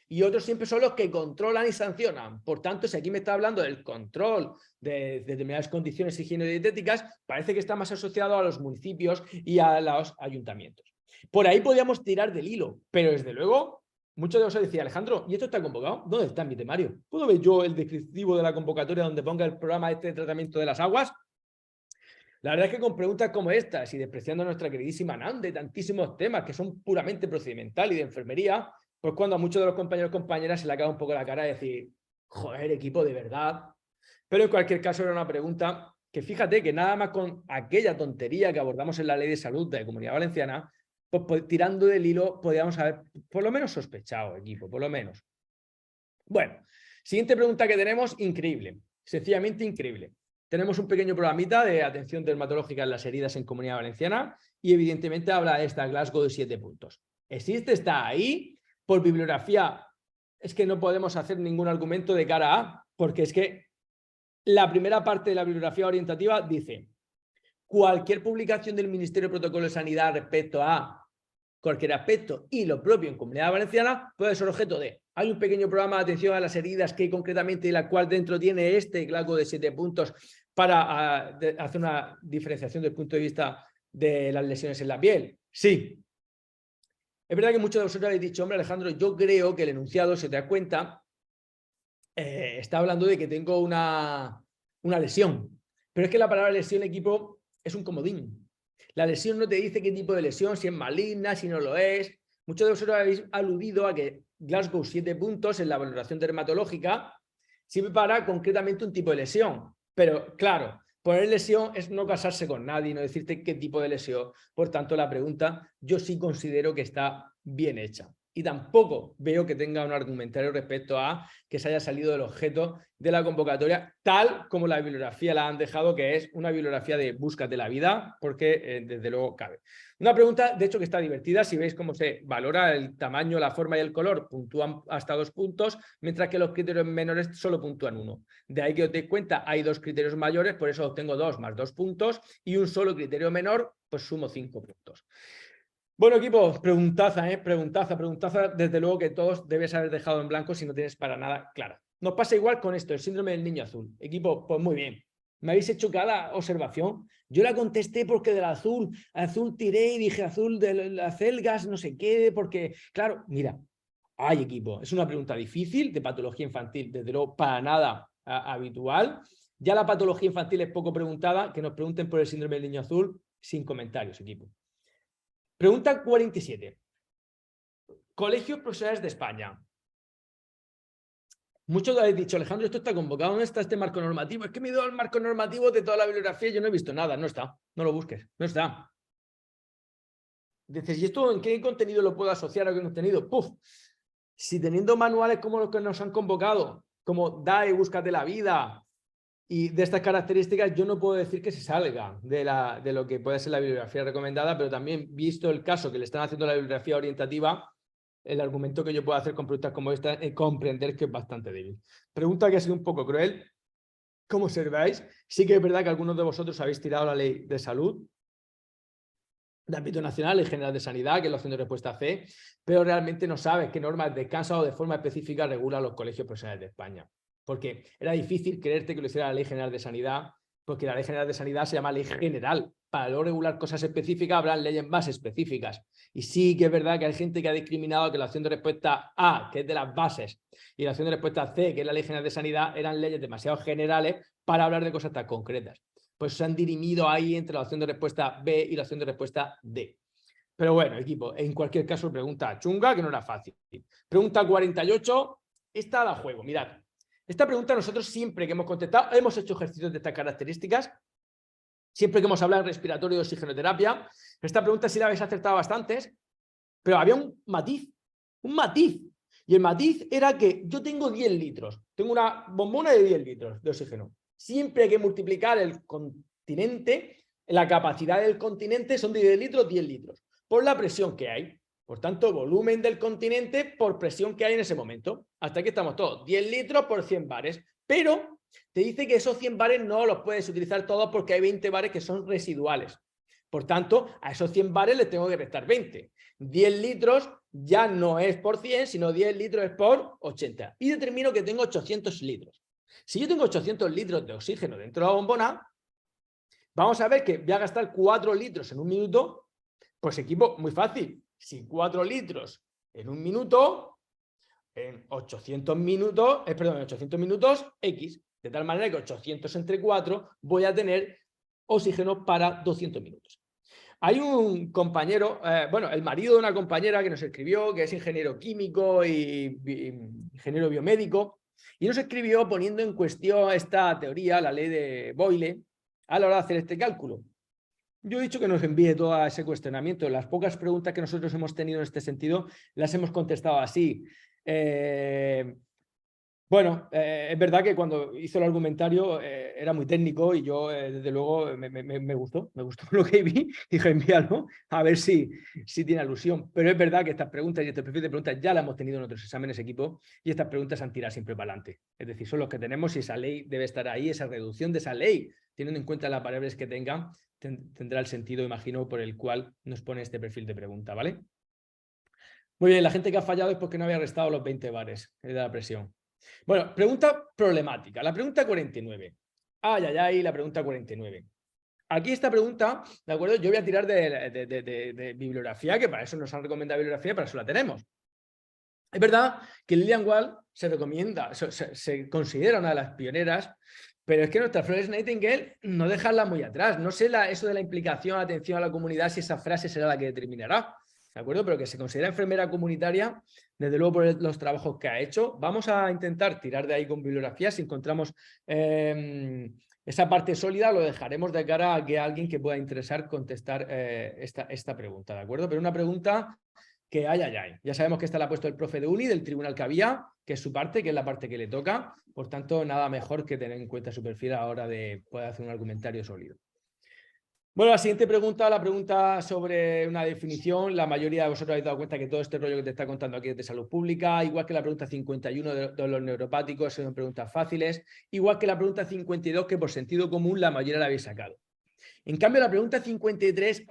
y otros siempre son los que controlan y sancionan. Por tanto, si aquí me está hablando del control de determinadas condiciones higieno-dietéticas, parece que está más asociado a los municipios y a los ayuntamientos. Por ahí podríamos tirar del hilo, pero desde luego, muchos de vosotros decían, Alejandro, ¿y esto está convocado? ¿Dónde está mi temario? ¿Puedo ver yo el descriptivo de la convocatoria donde ponga el programa de tratamiento de las aguas? La verdad es que con preguntas como estas y despreciando a nuestra queridísima NAN de tantísimos temas que son puramente procedimental y de enfermería, pues cuando a muchos de los compañeros y compañeras se le acaba un poco la cara de decir, joder, equipo, de verdad. Pero en cualquier caso era una pregunta que fíjate que nada más con aquella tontería que abordamos en la Ley de Salud de la Comunidad Valenciana, pues tirando del hilo podríamos haber por lo menos sospechado, equipo, por lo menos. Bueno, siguiente pregunta que tenemos, increíble, sencillamente increíble. Tenemos un pequeño programita de atención dermatológica en las heridas en Comunidad Valenciana y evidentemente habla de esta Glasgow de 7 puntos. ¿Existe? ¿Está ahí? Por bibliografía es que no podemos hacer ningún argumento de cara a, porque es que la primera parte de la bibliografía orientativa dice cualquier publicación del Ministerio de Protocolo de Sanidad respecto a cualquier aspecto y lo propio en Comunidad Valenciana puede ser objeto de. Hay un pequeño programa de atención a las heridas que concretamente la cual dentro tiene este Glasgow de 7 puntos para hacer una diferenciación desde el punto de vista de las lesiones en la piel. Sí. Es verdad que muchos de vosotros habéis dicho, hombre Alejandro, yo creo que el enunciado, se te da cuenta, está hablando de que tengo una lesión. Pero es que la palabra lesión, equipo, es un comodín. La lesión no te dice qué tipo de lesión, si es maligna, si no lo es. Muchos de vosotros habéis aludido a que Glasgow 7 puntos en la valoración dermatológica sirve para concretamente un tipo de lesión. Pero claro, poner lesión es no casarse con nadie, no decirte qué tipo de lesión. Por tanto, la pregunta yo sí considero que está bien hecha. Y tampoco veo que tenga un argumentario respecto a que se haya salido del objeto de la convocatoria, tal como la bibliografía la han dejado, que es una bibliografía de búscate la vida, porque desde luego cabe. Una pregunta, de hecho, que está divertida. Si veis cómo se valora el tamaño, la forma y el color, puntúan hasta 2 puntos, mientras que los criterios menores solo puntúan 1. De ahí que os deis cuenta, hay 2 criterios mayores, por eso obtengo 2 más 2 puntos, y un solo criterio menor, pues sumo 5 puntos. Bueno, equipo, preguntaza, preguntaza, desde luego que todos debes haber dejado en blanco si no tienes para nada clara. Nos pasa igual con esto, el síndrome del niño azul. Equipo, pues muy bien. ¿Me habéis hecho cada observación? Yo la contesté porque del azul tiré y dije azul de las celgas, no sé qué, porque, claro, mira, ay equipo, es una pregunta difícil de patología infantil, desde luego para nada habitual. Ya la patología infantil es poco preguntada, que nos pregunten por el síndrome del niño azul, sin comentarios, equipo. Pregunta 47. Colegios Profesionales de España. Muchos habéis dicho, Alejandro, esto está convocado, ¿dónde está este marco normativo? Es que me he ido al marco normativo de toda la bibliografía y yo no he visto nada, no está, no lo busques, no está. Dices, ¿y esto en qué contenido lo puedo asociar a qué contenido? ¡Puf! Si teniendo manuales como los que nos han convocado, como DAE, Búscate la Vida, y de estas características yo no puedo decir que se salga de lo que puede ser la bibliografía recomendada, pero también visto el caso que le están haciendo la bibliografía orientativa, el argumento que yo puedo hacer con preguntas como esta es comprender que es bastante débil. Pregunta que ha sido un poco cruel. ¿Cómo observáis? Sí que es verdad que algunos de vosotros habéis tirado la ley de salud de ámbito nacional, Ley General de Sanidad, que es la opción de respuesta C, pero realmente no sabes qué normas de casa o de forma específica regula los colegios profesionales de España. Porque era difícil creerte que lo hiciera la Ley General de Sanidad, porque la Ley General de Sanidad se llama Ley General. Para luego regular cosas específicas habrá leyes más específicas. Y sí que es verdad que hay gente que ha discriminado que la opción de respuesta A, que es de las bases, y la opción de respuesta C, que es la Ley General de Sanidad, eran leyes demasiado generales para hablar de cosas tan concretas. Pues se han dirimido ahí entre la opción de respuesta B y la opción de respuesta D. Pero bueno, equipo, en cualquier caso, pregunta chunga, que no era fácil. Pregunta 48, esta da juego. Mirad, esta pregunta nosotros siempre que hemos contestado, hemos hecho ejercicios de estas características, siempre que hemos hablado de respiratorio y oxigenoterapia. Esta pregunta sí la habéis acertado bastantes, pero había un matiz. Y el matiz era que yo tengo 10 litros, tengo una bombona de 10 litros de oxígeno. Siempre hay que multiplicar el continente, la capacidad del continente son de 10 litros, 10 litros, por la presión que hay. Por tanto, volumen del continente por presión que hay en ese momento. Hasta aquí estamos todos. 10 litros por 100 bares. Pero te dice que esos 100 bares no los puedes utilizar todos porque hay 20 bares que son residuales. Por tanto, a esos 100 bares les tengo que restar 20. 10 litros ya no es por 100, sino 10 litros es por 80. Y determino que tengo 800 litros. Si yo tengo 800 litros de oxígeno dentro de la bombona, vamos a ver que voy a gastar 4 litros en un minuto. Pues equipo, muy fácil. Si 4 litros en un minuto, en 800 minutos, en 800 minutos, X. De tal manera que 800 entre 4 voy a tener oxígeno para 200 minutos. Hay un compañero, bueno, el marido de una compañera que nos escribió, que es ingeniero químico y ingeniero biomédico, y nos escribió poniendo en cuestión esta teoría, la ley de Boyle, a la hora de hacer este cálculo. Yo he dicho que nos envíe todo ese cuestionamiento. Las pocas preguntas que nosotros hemos tenido en este sentido las hemos contestado así. Bueno, es verdad que cuando hizo el argumentario era muy técnico y yo, desde luego, me gustó lo que vi. Dije, envíalo, a ver si tiene alusión. Pero es verdad que estas preguntas y este perfil de preguntas ya las hemos tenido en otros exámenes equipo y estas preguntas han tirado siempre para adelante. Es decir, son los que tenemos y esa ley debe estar ahí, esa reducción de esa ley, teniendo en cuenta las variables que tenga, tendrá el sentido, imagino, por el cual nos pone este perfil de pregunta, ¿vale? Muy bien, la gente que ha fallado es porque no había restado los 20 bares de la presión. Bueno, pregunta problemática. La pregunta 49. La pregunta 49. Aquí esta pregunta, ¿de acuerdo? Yo voy a tirar de bibliografía, que para eso nos han recomendado bibliografía, para eso la tenemos. Es verdad que Lillian Wall se recomienda, se considera una de las pioneras, pero es que nuestra Florence Nightingale no dejarla muy atrás. No sé eso de la implicación, atención a la comunidad, si esa frase será la que determinará. ¿De acuerdo? Pero que se considera enfermera comunitaria, desde luego por los trabajos que ha hecho. Vamos a intentar tirar de ahí con bibliografía. Si encontramos esa parte sólida, lo dejaremos de cara a que alguien que pueda interesar contestar esta pregunta, ¿de acuerdo? Pero una pregunta que ya sabemos que esta la ha puesto el profe de Uni del tribunal que había, que es su parte, que es la parte que le toca. Por tanto, nada mejor que tener en cuenta su perfil a la hora de poder hacer un argumentario sólido. Bueno, la siguiente pregunta, la pregunta sobre una definición. La mayoría de vosotros habéis dado cuenta que todo este rollo que te está contando aquí es de salud pública, igual que la pregunta 51 de los neuropáticos, son preguntas fáciles, igual que la pregunta 52, que por sentido común la mayoría la habéis sacado. En cambio, la pregunta 53,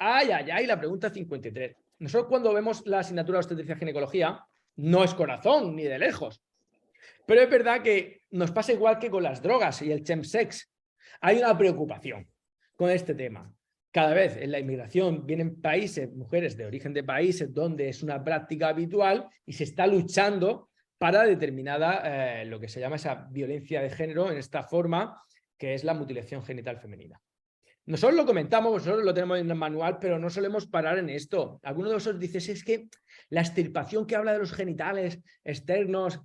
la pregunta 53. Nosotros cuando vemos la asignatura de obstetricia y ginecología, no es corazón, ni de lejos. Pero es verdad que nos pasa igual que con las drogas y el chemsex. Hay una preocupación con este tema. Cada vez en la inmigración vienen países, mujeres de origen de países donde es una práctica habitual y se está luchando para determinada, lo que se llama esa violencia de género en esta forma, que es la mutilación genital femenina. Nosotros lo comentamos, nosotros lo tenemos en el manual, pero no solemos parar en esto. Algunos de vosotros dices, es que la extirpación que habla de los genitales externos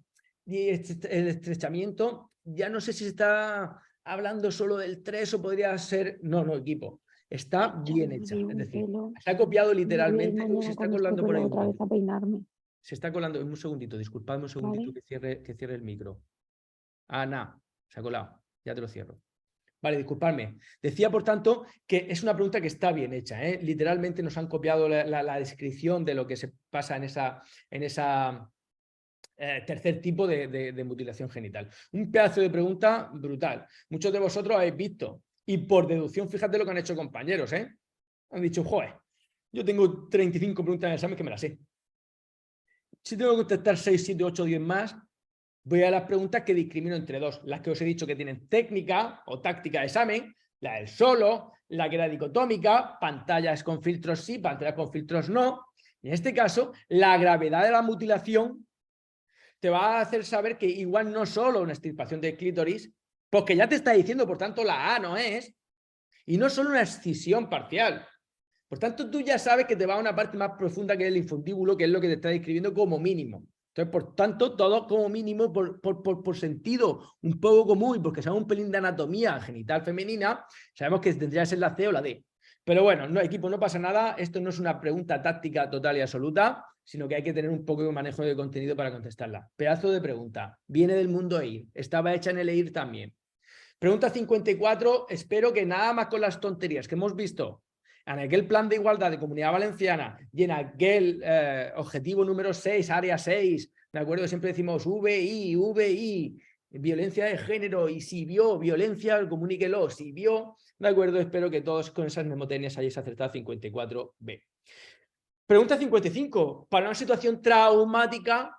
y el estrechamiento, ya no sé si se está hablando solo del 3 o podría ser... No, equipo. Está bien hecha. Es decir, se ha copiado literalmente y se está colando por ahí. Otra vez a peinarme. Se está colando. Un segundito, disculpadme un segundito, ¿vale? que cierre el micro. Ana, se ha colado. Ya te lo cierro. Vale, disculpadme. Decía, por tanto, que es una pregunta que está bien hecha, ¿eh? Literalmente nos han copiado la descripción de lo que se pasa en esa tercer tipo de mutilación genital. Un pedazo de pregunta brutal. Muchos de vosotros habéis visto, y por deducción, fíjate lo que han hecho compañeros, ¿eh? Han dicho, joder, yo tengo 35 preguntas en el examen que me las sé. Si tengo que contestar 6, 7, 8, 10 más, voy a las preguntas que discrimino entre dos. Las que os he dicho que tienen técnica o táctica de examen, la del solo, la que era dicotómica, pantallas con filtros sí, pantallas con filtros no. En este caso, la gravedad de la mutilación te va a hacer saber que igual no solo una extirpación del clítoris, porque ya te está diciendo, por tanto, la A no es, y no solo una excisión parcial. Por tanto, tú ya sabes que te va a una parte más profunda que es el infundíbulo, que es lo que te está describiendo como mínimo. Entonces, por tanto, todo como mínimo, por sentido un poco común y porque sabemos un pelín de anatomía genital femenina, sabemos que tendría que ser la C o la D. Pero bueno, no, equipo, no pasa nada. Esto no es una pregunta táctica total y absoluta, sino que hay que tener un poco de manejo de contenido para contestarla. Pedazo de pregunta. Viene del mundo EIR. Estaba hecha en el EIR también. Pregunta 54. Espero que nada más con las tonterías que hemos visto en aquel plan de igualdad de Comunidad Valenciana y en aquel objetivo número 6, área 6, ¿de acuerdo? Siempre decimos VI, violencia de género, y si vio violencia, comuníquelo. Si vio, ¿de acuerdo? Espero que todos con esas memotecnias hayáis acertado 54B. Pregunta 55. Para una situación traumática,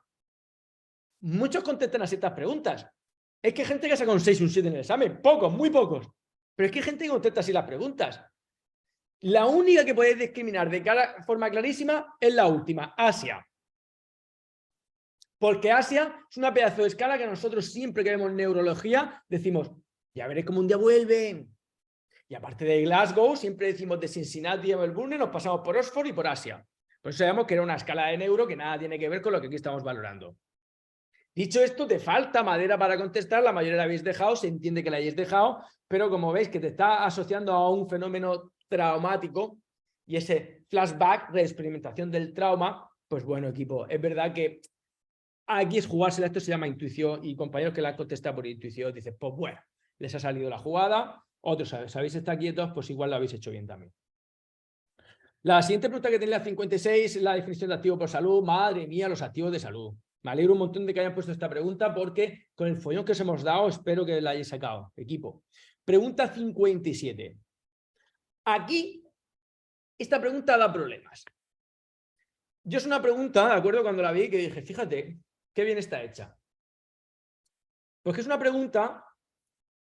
muchos contestan a ciertas preguntas. Es que hay gente que saca un 6 y un 7 en el examen. Pocos, muy pocos. Pero es que hay gente que contesta así las preguntas. La única que podéis discriminar de forma clarísima es la última, Asia. Porque Asia es una pedazo de escala que nosotros siempre que vemos neurología decimos, ya veréis cómo un día vuelven. Y aparte de Glasgow, siempre decimos de Cincinnati a Melbourne, nos pasamos por Oxford y por Asia. Por eso sabemos que era una escala de neuro que nada tiene que ver con lo que aquí estamos valorando. Dicho esto, te falta madera para contestar, la mayoría la habéis dejado, se entiende que la hayáis dejado, pero como veis que te está asociando a un fenómeno traumático y ese flashback, reexperimentación del trauma, pues bueno, equipo, es verdad que aquí es jugársela, esto se llama intuición, y compañeros que la han contestado por intuición dicen, pues bueno, les ha salido la jugada, otros sabéis estar quietos, pues igual lo habéis hecho bien también. La siguiente pregunta que tiene la 56 es la definición de activo por salud. Madre mía, los activos de salud. Me alegro un montón de que hayan puesto esta pregunta porque con el follón que os hemos dado espero que la hayáis sacado, equipo. Pregunta 57. Aquí, esta pregunta da problemas. Yo es una pregunta, ¿de acuerdo? Cuando la vi que dije, fíjate, qué bien está hecha. Porque es una pregunta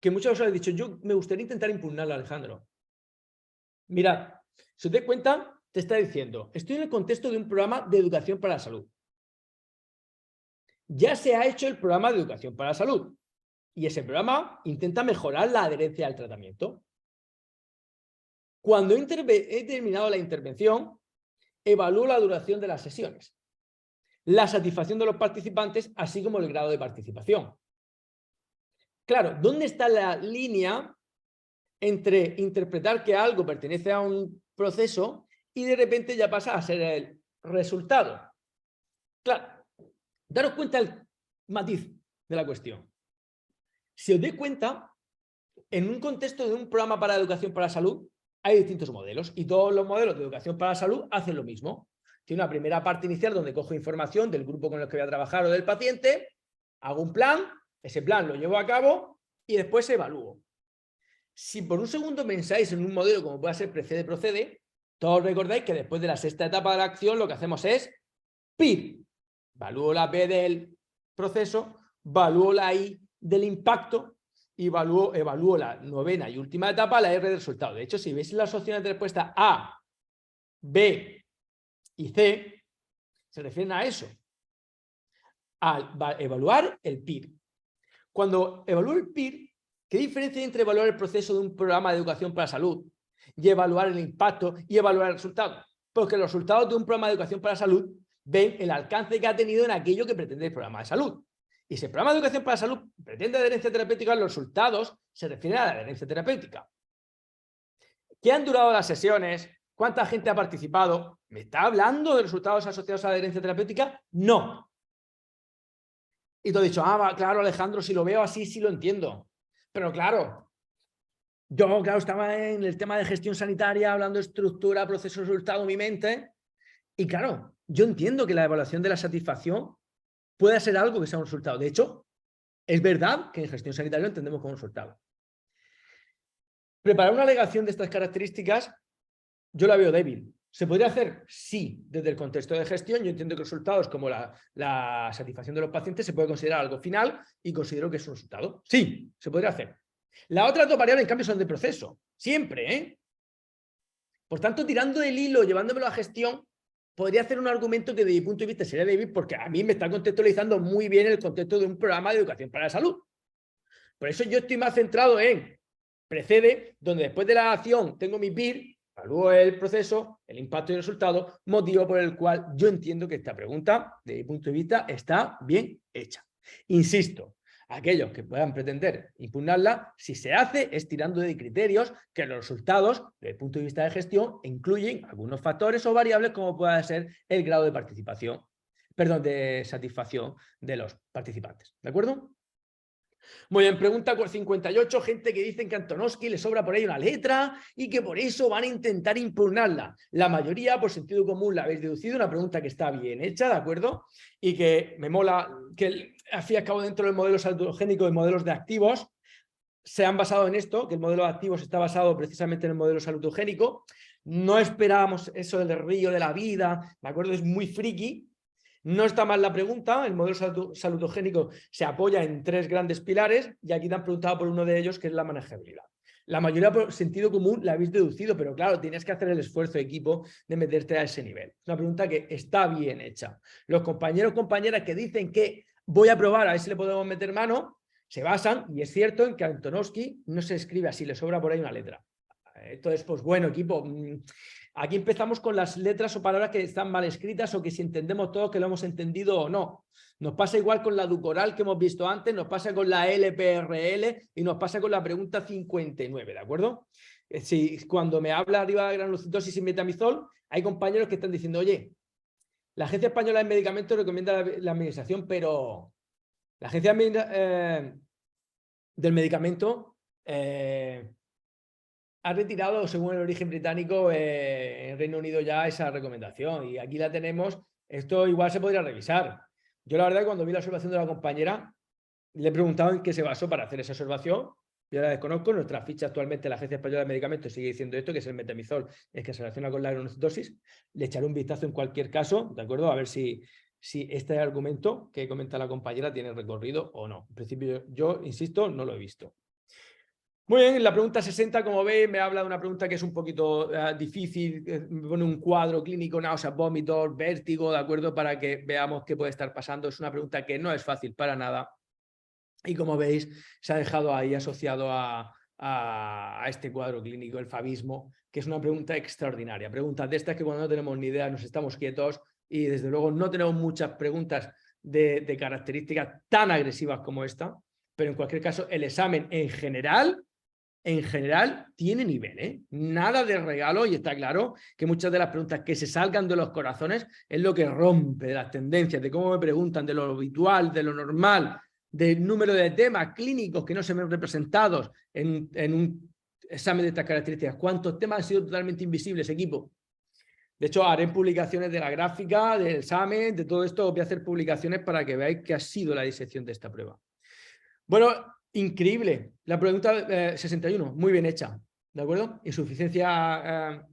que muchos de vosotros habéis dicho, yo me gustaría intentar impugnarla, Alejandro. Mirad, si os dais cuenta, te está diciendo, estoy en el contexto de un programa de educación para la salud. Ya se ha hecho el programa de educación para la salud y ese programa intenta mejorar la adherencia al tratamiento. Cuando he terminado la intervención, evalúo la duración de las sesiones, la satisfacción de los participantes, así como el grado de participación. Claro, ¿dónde está la línea entre interpretar que algo pertenece a un proceso y de repente ya pasa a ser el resultado? Claro, daros cuenta del matiz de la cuestión. Si os dais cuenta, en un contexto de un programa para educación para la salud, hay distintos modelos y todos los modelos de educación para la salud hacen lo mismo. Tiene una primera parte inicial donde cojo información del grupo con el que voy a trabajar o del paciente, hago un plan, ese plan lo llevo a cabo y después evalúo. Si por un segundo pensáis en un modelo como puede ser precede-procede, todos recordáis que después de la sexta etapa de la acción lo que hacemos es PIR. Evalúo la P del proceso, evalúo la I del impacto y evalúo la novena y última etapa, la R del resultado. De hecho, si veis las opciones de respuesta A, B y C, se refieren a eso. A evaluar el PIR. Cuando evalúo el PIR, ¿qué diferencia hay entre evaluar el proceso de un programa de educación para la salud y evaluar el impacto y evaluar el resultado? Porque los resultados de un programa de educación para la salud ven el alcance que ha tenido en aquello que pretende el programa de salud. Y si el programa de educación para la salud pretende adherencia terapéutica, los resultados se refieren a la adherencia terapéutica. ¿Qué han durado las sesiones? ¿Cuánta gente ha participado? ¿Me está hablando de resultados asociados a la adherencia terapéutica? No. Y tú has dicho, claro, Alejandro, si lo veo así, sí lo entiendo. Pero claro, Yo, claro, estaba en el tema de gestión sanitaria, hablando de estructura, proceso, resultado, mi mente. Y claro, yo entiendo que la evaluación de la satisfacción puede ser algo que sea un resultado. De hecho, es verdad que en gestión sanitaria lo entendemos como un resultado. Preparar una alegación de estas características, yo la veo débil. ¿Se podría hacer? Sí, desde el contexto de gestión. Yo entiendo que resultados como la satisfacción de los pacientes se puede considerar algo final y considero que es un resultado. Sí, se podría hacer. Las otras dos variables, en cambio, son de proceso. Siempre, ¿eh? Por tanto, tirando del hilo, llevándomelo a gestión, podría hacer un argumento que desde mi punto de vista sería débil porque a mí me está contextualizando muy bien el contexto de un programa de educación para la salud. Por eso yo estoy más centrado en precede, donde después de la acción tengo mi PIR, evalúo el proceso, el impacto y el resultado, motivo por el cual yo entiendo que esta pregunta, desde mi punto de vista, está bien hecha. Insisto, aquellos que puedan pretender impugnarla, si se hace es tirando de criterios que los resultados, desde el punto de vista de gestión, incluyen algunos factores o variables como pueda ser el grado de participación, perdón, de satisfacción de los participantes. ¿De acuerdo? Muy bien, pregunta 58, gente que dicen que a Antonovsky le sobra por ahí una letra y que por eso van a intentar impugnarla. La mayoría, por sentido común, la habéis deducido, una pregunta que está bien hecha, ¿de acuerdo? Y que me mola, que al fin y al cabo dentro del modelo salutogénico de modelos de activos, se han basado en esto, que el modelo de activos está basado precisamente en el modelo salutogénico. No esperábamos eso del río de la vida, ¿de acuerdo? Es muy friki. No está mal la pregunta, el modelo salutogénico se apoya en 3 grandes pilares y aquí te han preguntado por uno de ellos, que es la manejabilidad. La mayoría por sentido común la habéis deducido, pero claro, tienes que hacer el esfuerzo de equipo de meterte a ese nivel. Es una pregunta que está bien hecha. Los compañeros o compañeras que dicen que voy a probar a ver si le podemos meter mano, se basan, y es cierto, en que Antonovsky no se escribe así, le sobra por ahí una letra. Entonces, pues bueno, equipo, aquí empezamos con las letras o palabras que están mal escritas o que si entendemos todos que lo hemos entendido o no. Nos pasa igual con la ducoral que hemos visto antes, nos pasa con la LPRL y nos pasa con la pregunta 59, ¿de acuerdo? Si cuando me habla arriba de granulocitosis y metamizol, hay compañeros que están diciendo, oye, la Agencia Española de Medicamentos recomienda la administración, pero la Agencia del Medicamento ha retirado, según el origen británico, en Reino Unido ya esa recomendación. Y aquí la tenemos. Esto igual se podría revisar. Yo la verdad cuando vi la observación de la compañera, le he preguntado en qué se basó para hacer esa observación. Yo la desconozco. Nuestra ficha actualmente, la Agencia Española de Medicamentos sigue diciendo esto, que es el metamizol, es que se relaciona con la granulocitosis. Le echaré un vistazo en cualquier caso, ¿de acuerdo? A ver si este argumento que comenta la compañera tiene recorrido o no. En principio, yo insisto, no lo he visto. Muy bien, la pregunta 60, como veis, me habla de una pregunta que es un poquito difícil, me pone un cuadro clínico, náuseas, vómitos, vértigo, ¿de acuerdo? Para que veamos qué puede estar pasando. Es una pregunta que no es fácil para nada y como veis, se ha dejado ahí asociado a este cuadro clínico, el fabismo, que es una pregunta extraordinaria. Preguntas de estas que cuando no tenemos ni idea nos estamos quietos y desde luego no tenemos muchas preguntas de características tan agresivas como esta, pero en cualquier caso el examen en general tiene nivel, ¿eh? Nada de regalo y está claro que muchas de las preguntas que se salgan de los corazones es lo que rompe las tendencias, de cómo me preguntan, de lo habitual, de lo normal, del número de temas clínicos que no se ven representados en un examen de estas características. ¿Cuántos temas han sido totalmente invisibles, equipo? De hecho, haré publicaciones de la gráfica, del examen, de todo esto. Voy a hacer publicaciones para que veáis qué ha sido la disección de esta prueba. Bueno, increíble. La pregunta 61, muy bien hecha, ¿de acuerdo? Insuficiencia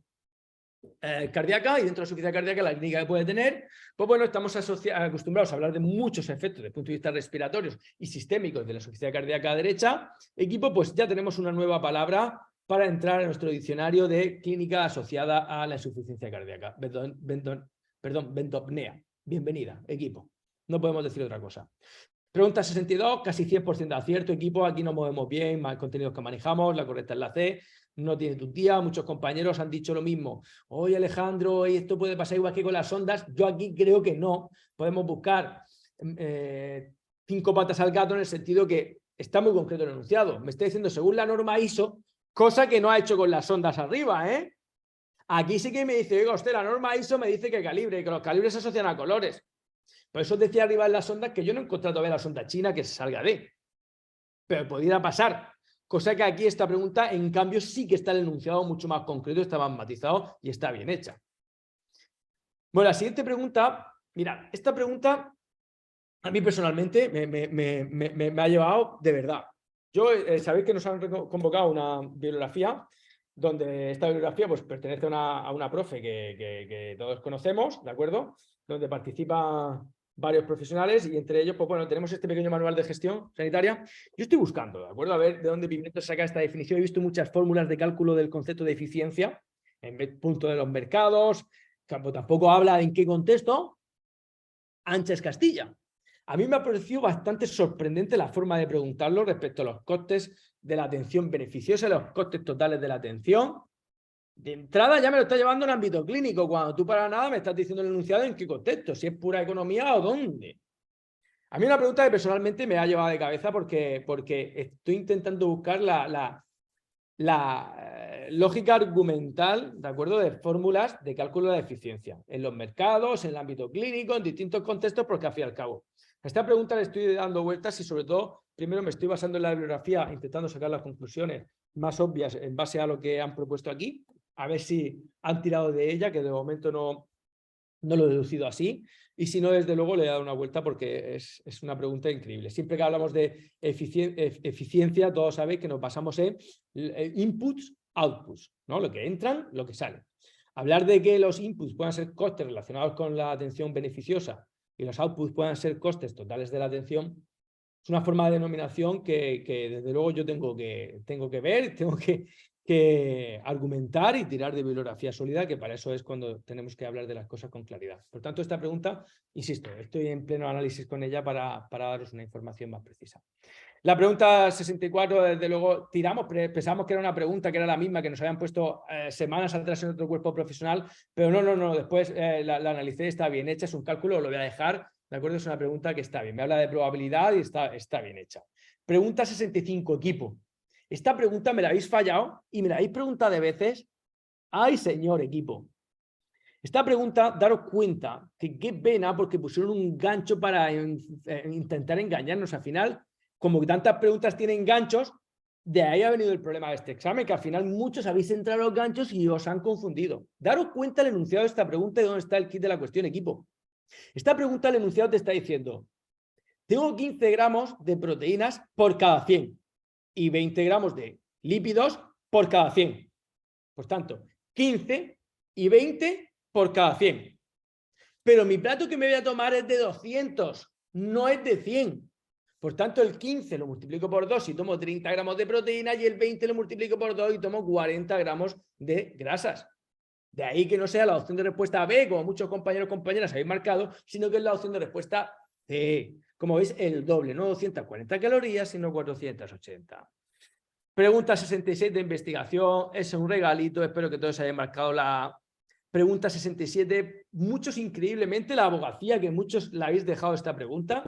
cardíaca, y dentro de la insuficiencia cardíaca la clínica que puede tener, pues bueno, estamos acostumbrados a hablar de muchos efectos desde el punto de vista respiratorios y sistémicos de la insuficiencia cardíaca derecha. Equipo, pues ya tenemos una nueva palabra para entrar en nuestro diccionario de clínica asociada a la insuficiencia cardíaca. Bentopnea. Bienvenida, equipo. No podemos decir otra cosa. Pregunta 62, casi 100% de acierto, equipo. Aquí nos movemos bien, más contenidos que manejamos, la correcta es la C. No tiene tu tía, muchos compañeros han dicho lo mismo. Oye, Alejandro, esto puede pasar igual que con las ondas. Yo aquí creo que no. Podemos buscar 5 patas al gato en el sentido que está muy concreto el enunciado. Me está diciendo según la norma ISO, cosa que no ha hecho con las ondas arriba, ¿eh? Aquí sí que me dice, oiga, usted, la norma ISO me dice que calibre, y que los calibres se asocian a colores. Por eso decía arriba en las ondas que yo no he encontrado todavía la sonda china que se salga de. Pero pudiera pasar Cosa que aquí esta pregunta, en cambio, sí que está el enunciado mucho más concreto, está más matizado y está bien hecha. Bueno, la siguiente pregunta, mira, esta pregunta a mí personalmente me ha llevado de verdad. Yo, sabéis que nos han convocado una bibliografía, donde esta bibliografía pues, pertenece a una profe que todos conocemos, ¿de acuerdo? Donde participan varios profesionales y entre ellos, pues bueno, tenemos este pequeño manual de gestión sanitaria. Yo estoy buscando, ¿de acuerdo? A ver de dónde Pimiento saca esta definición. He visto muchas fórmulas de cálculo del concepto de eficiencia, en el punto de los mercados, tampoco habla en qué contexto. Ancha es Castilla. A mí me ha parecido bastante sorprendente la forma de preguntarlo respecto a los costes de la atención beneficiosa, los costes totales de la atención. De entrada ya me lo está llevando a un ámbito clínico, cuando tú para nada me estás diciendo el enunciado en qué contexto, si es pura economía o dónde. A mí una pregunta que personalmente me ha llevado de cabeza porque estoy intentando buscar la lógica argumental, ¿de acuerdo?, de fórmulas de cálculo de eficiencia en los mercados, en el ámbito clínico, en distintos contextos, porque al fin y al cabo. A esta pregunta le estoy dando vueltas y sobre todo, primero me estoy basando en la bibliografía, intentando sacar las conclusiones más obvias en base a lo que han propuesto aquí, a ver si han tirado de ella, que de momento no lo he deducido así, y si no, desde luego le he dado una vuelta porque es una pregunta increíble. Siempre que hablamos de eficiencia, todos sabéis que nos basamos en inputs, outputs, ¿no? Lo que entran, lo que sale. Hablar de que los inputs puedan ser costes relacionados con la atención beneficiosa y los outputs puedan ser costes totales de la atención es una forma de denominación que desde luego yo tengo que ver, tengo que argumentar y tirar de bibliografía sólida, que para eso es cuando tenemos que hablar de las cosas con claridad. Por tanto, esta pregunta, insisto, estoy en pleno análisis con ella para daros una información más precisa. La pregunta 64, desde luego, pensamos que era una pregunta que era la misma que nos habían puesto semanas atrás en otro cuerpo profesional, pero no, después la analicé, está bien hecha, es un cálculo, lo voy a dejar, ¿de acuerdo? Es una pregunta que está bien, me habla de probabilidad y está bien hecha. Pregunta 65, equipo. Esta pregunta me la habéis fallado y me la habéis preguntado de veces. ¡Ay, señor equipo! Esta pregunta, daros cuenta que qué pena porque pusieron un gancho para intentar engañarnos. Al final, como que tantas preguntas tienen ganchos, de ahí ha venido el problema de este examen, que al final muchos habéis entrado a los ganchos y os han confundido. Daros cuenta el enunciado de esta pregunta y dónde está el kit de la cuestión, equipo. Esta pregunta, el enunciado te está diciendo, tengo 15 gramos de proteínas por cada 100 y 20 gramos de lípidos por cada 100. Por tanto, 15 y 20 por cada 100. Pero mi plato que me voy a tomar es de 200, no es de 100. Por tanto, el 15 lo multiplico por 2 y tomo 30 gramos de proteína y el 20 lo multiplico por 2 y tomo 40 gramos de grasas. De ahí que no sea la opción de respuesta B, como muchos compañeros y compañeras habéis marcado, sino que es la opción de respuesta C. Como veis, el doble, no 240 calorías, sino 480. Pregunta 66 de investigación, es un regalito, espero que todos hayan marcado la pregunta 67. Muchos, increíblemente, la abogacía, que muchos la habéis dejado esta pregunta,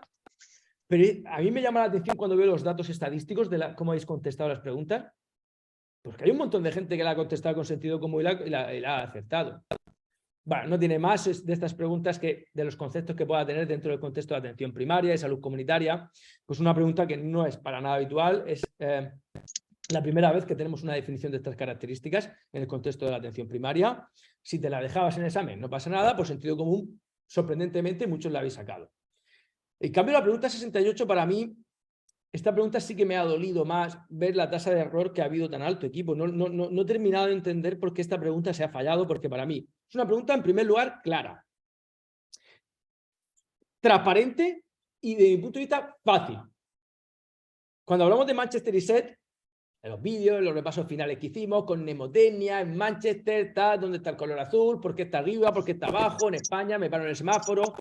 pero a mí me llama la atención cuando veo los datos estadísticos de cómo habéis contestado las preguntas, porque hay un montón de gente que la ha contestado con sentido común y la ha acertado. Bueno, no tiene más de estas preguntas que de los conceptos que pueda tener dentro del contexto de atención primaria, de salud comunitaria. Pues una pregunta que no es para nada habitual, es la primera vez que tenemos una definición de estas características en el contexto de la atención primaria. Si te la dejabas en el examen no pasa nada, por sentido común, sorprendentemente muchos la habéis sacado. En cambio, la pregunta 68 para mí, esta pregunta sí que me ha dolido más ver la tasa de error que ha habido tan alto, equipo. No he terminado de entender por qué esta pregunta se ha fallado, porque para mí es una pregunta, en primer lugar, clara, transparente y, de mi punto de vista, fácil. Cuando hablamos de Manchester y Set, en los vídeos, en los repasos finales que hicimos, con mnemotecnia, en Manchester, está dónde está el color azul, por qué está arriba, por qué está abajo, en España, me paro en el semáforo,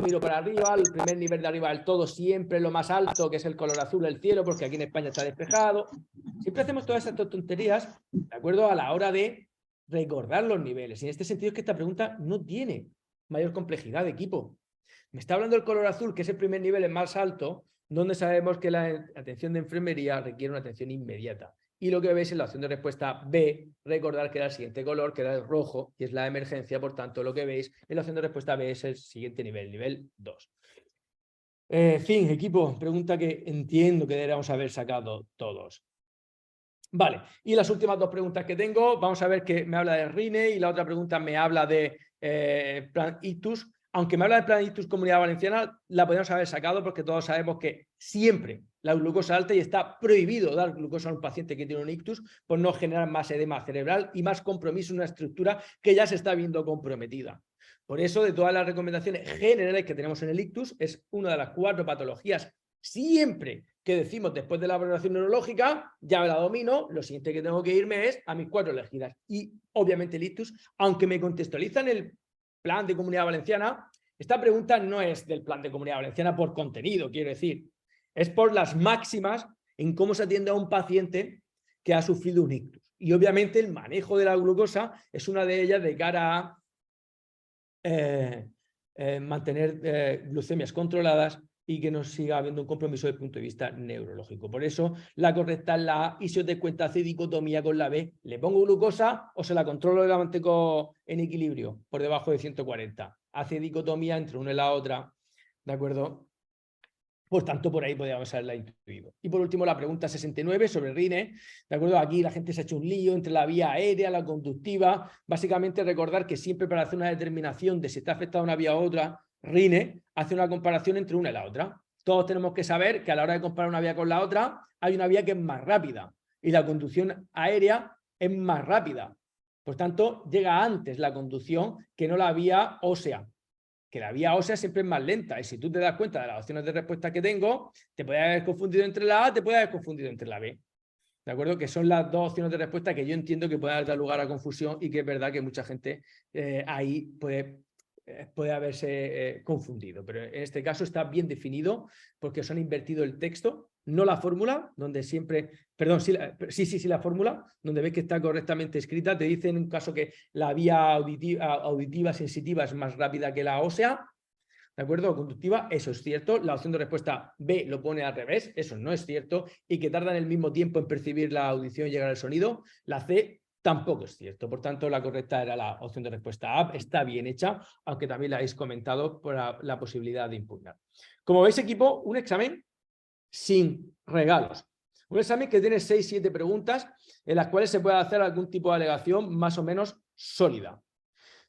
miro para arriba, el primer nivel de arriba del todo siempre lo más alto, que es el color azul, el cielo, porque aquí en España está despejado. Siempre hacemos todas estas tonterías, de acuerdo, a la hora de recordar los niveles. Y en este sentido es que esta pregunta no tiene mayor complejidad de equipo. Me está hablando del color azul, que es el primer nivel, el más alto, donde sabemos que la atención de enfermería requiere una atención inmediata. Y lo que veis en la opción de respuesta B, recordar que era el siguiente color, que era el rojo, y es la emergencia, por tanto, lo que veis en la opción de respuesta B es el siguiente nivel, nivel 2. Fin, equipo, pregunta que entiendo que deberíamos haber sacado todos. Vale, y las últimas dos preguntas que tengo, vamos a ver que me habla de RINE y la otra pregunta me habla de plan ictus. Aunque me habla de plan ictus Comunidad Valenciana, la podemos haber sacado porque todos sabemos que siempre la glucosa alta y está prohibido dar glucosa a un paciente que tiene un ictus por no generar más edema cerebral y más compromiso en una estructura que ya se está viendo comprometida. Por eso, de todas las recomendaciones generales que tenemos en el ictus, es una de las 4 patologías siempre que decimos después de la valoración neurológica, ya me la domino, lo siguiente que tengo que irme es a mis 4 elegidas. Y obviamente el ictus, aunque me contextualizan el plan de Comunidad Valenciana, esta pregunta no es del plan de Comunidad Valenciana por contenido, quiero decir, es por las máximas en cómo se atiende a un paciente que ha sufrido un ictus. Y obviamente el manejo de la glucosa es una de ellas de cara a mantener glucemias controladas y que no siga habiendo un compromiso desde el punto de vista neurológico. Por eso, la correcta es la A, y si os dais cuenta, hace dicotomía con la B. ¿Le pongo glucosa o se la controlo y la mantengo en equilibrio por debajo de 140? Hace dicotomía entre una y la otra, ¿de acuerdo? Por tanto, por ahí podríamos haberla intuido. Y por último, la pregunta 69 sobre RINE. ¿De acuerdo? Aquí la gente se ha hecho un lío entre la vía aérea, la conductiva. Básicamente recordar que siempre para hacer una determinación de si está afectada una vía u otra, RINE hace una comparación entre una y la otra. Todos tenemos que saber que a la hora de comparar una vía con la otra, hay una vía que es más rápida y la conducción aérea es más rápida. Por tanto, llega antes la conducción que no la vía ósea, que la vía ósea siempre es más lenta, y si tú te das cuenta de las opciones de respuesta que tengo, te puedes haber confundido entre la A, te puedes haber confundido entre la B. ¿De acuerdo? Que son las dos opciones de respuesta que yo entiendo que pueden dar lugar a confusión y que es verdad que mucha gente ahí puede haberse confundido. Pero en este caso está bien definido porque os han invertido el texto, no la fórmula, donde siempre, perdón, sí la fórmula, donde ves que está correctamente escrita, te dice en un caso que la vía auditiva sensitiva es más rápida que la ósea, ¿de acuerdo? Conductiva, eso es cierto. La opción de respuesta B lo pone al revés, eso no es cierto. Y que tardan el mismo tiempo en percibir la audición y llegar al sonido. La C tampoco es cierto. Por tanto, la correcta era la opción de respuesta A. Está bien hecha, aunque también la habéis comentado por la posibilidad de impugnar. Como veis, equipo, un examen sin regalos. Un examen que tiene 6-7 preguntas en las cuales se puede hacer algún tipo de alegación más o menos sólida.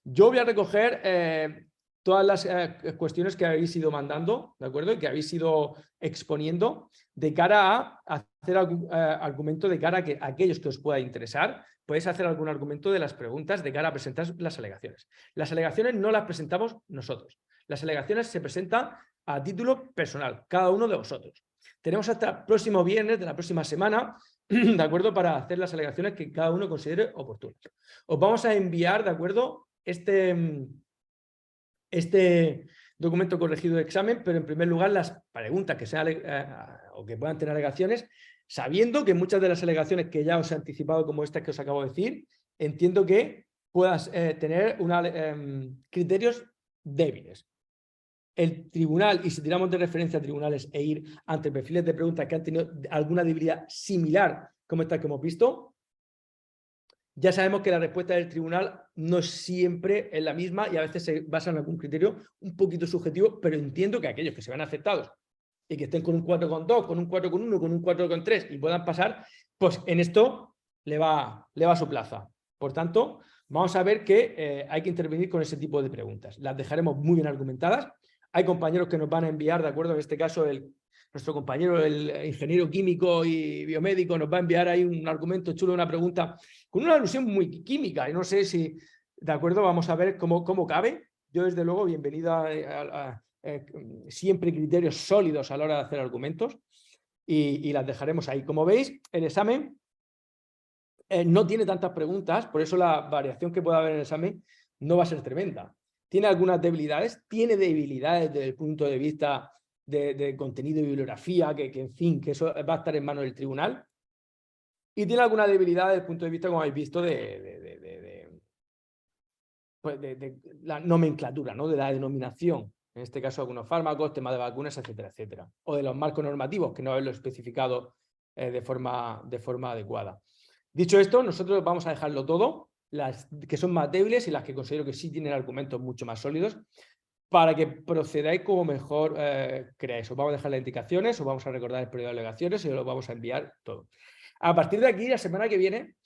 Yo voy a recoger todas las cuestiones que habéis ido mandando, ¿de acuerdo? Y que habéis ido exponiendo de cara a hacer algún argumento de cara a que aquellos que os pueda interesar, podéis hacer algún argumento de las preguntas de cara a presentar las alegaciones. Las alegaciones no las presentamos nosotros. Las alegaciones se presentan a título personal, cada uno de vosotros. Tenemos hasta el próximo viernes de la próxima semana, ¿de acuerdo? Para hacer las alegaciones que cada uno considere oportunas. Os vamos a enviar, ¿de acuerdo? Este documento corregido de examen, pero en primer lugar las preguntas que sean o que puedan tener alegaciones, sabiendo que muchas de las alegaciones que ya os he anticipado, como estas que os acabo de decir, entiendo que puedas tener criterios débiles. El tribunal, y si tiramos de referencia a tribunales e ir ante perfiles de preguntas que han tenido alguna debilidad similar como esta que hemos visto, ya sabemos que la respuesta del tribunal no siempre es la misma y a veces se basa en algún criterio un poquito subjetivo, pero entiendo que aquellos que se van aceptados y que estén con un 4,2, con un 4,1, con un 4,3 y puedan pasar, pues en esto le va su plaza. Por tanto, vamos a ver que hay que intervenir con ese tipo de preguntas. Las dejaremos muy bien argumentadas. Hay compañeros que nos van a enviar, ¿de acuerdo? En este caso, nuestro compañero, el ingeniero químico y biomédico, nos va a enviar ahí un argumento chulo, una pregunta con una alusión muy química. Y no sé si, ¿de acuerdo? Vamos a ver cómo cabe. Yo, desde luego, bienvenido a siempre criterios sólidos a la hora de hacer argumentos y las dejaremos ahí. Como veis, el examen no tiene tantas preguntas, por eso la variación que pueda haber en el examen no va a ser tremenda. Tiene algunas debilidades, tiene debilidades desde el punto de vista de contenido y bibliografía, que en fin, que eso va a estar en manos del tribunal. Y tiene alguna debilidad desde el punto de vista, como habéis visto, de la nomenclatura, ¿no? De la denominación. En este caso, algunos fármacos, temas de vacunas, etcétera, etcétera. O de los marcos normativos, que no haberlo especificado de forma adecuada. Dicho esto, nosotros vamos a dejarlo todo, las que son más débiles y las que considero que sí tienen argumentos mucho más sólidos, para que procedáis como mejor creáis. Os vamos a dejar las indicaciones, os vamos a recordar el periodo de alegaciones y os lo vamos a enviar todo. A partir de aquí, la semana que viene,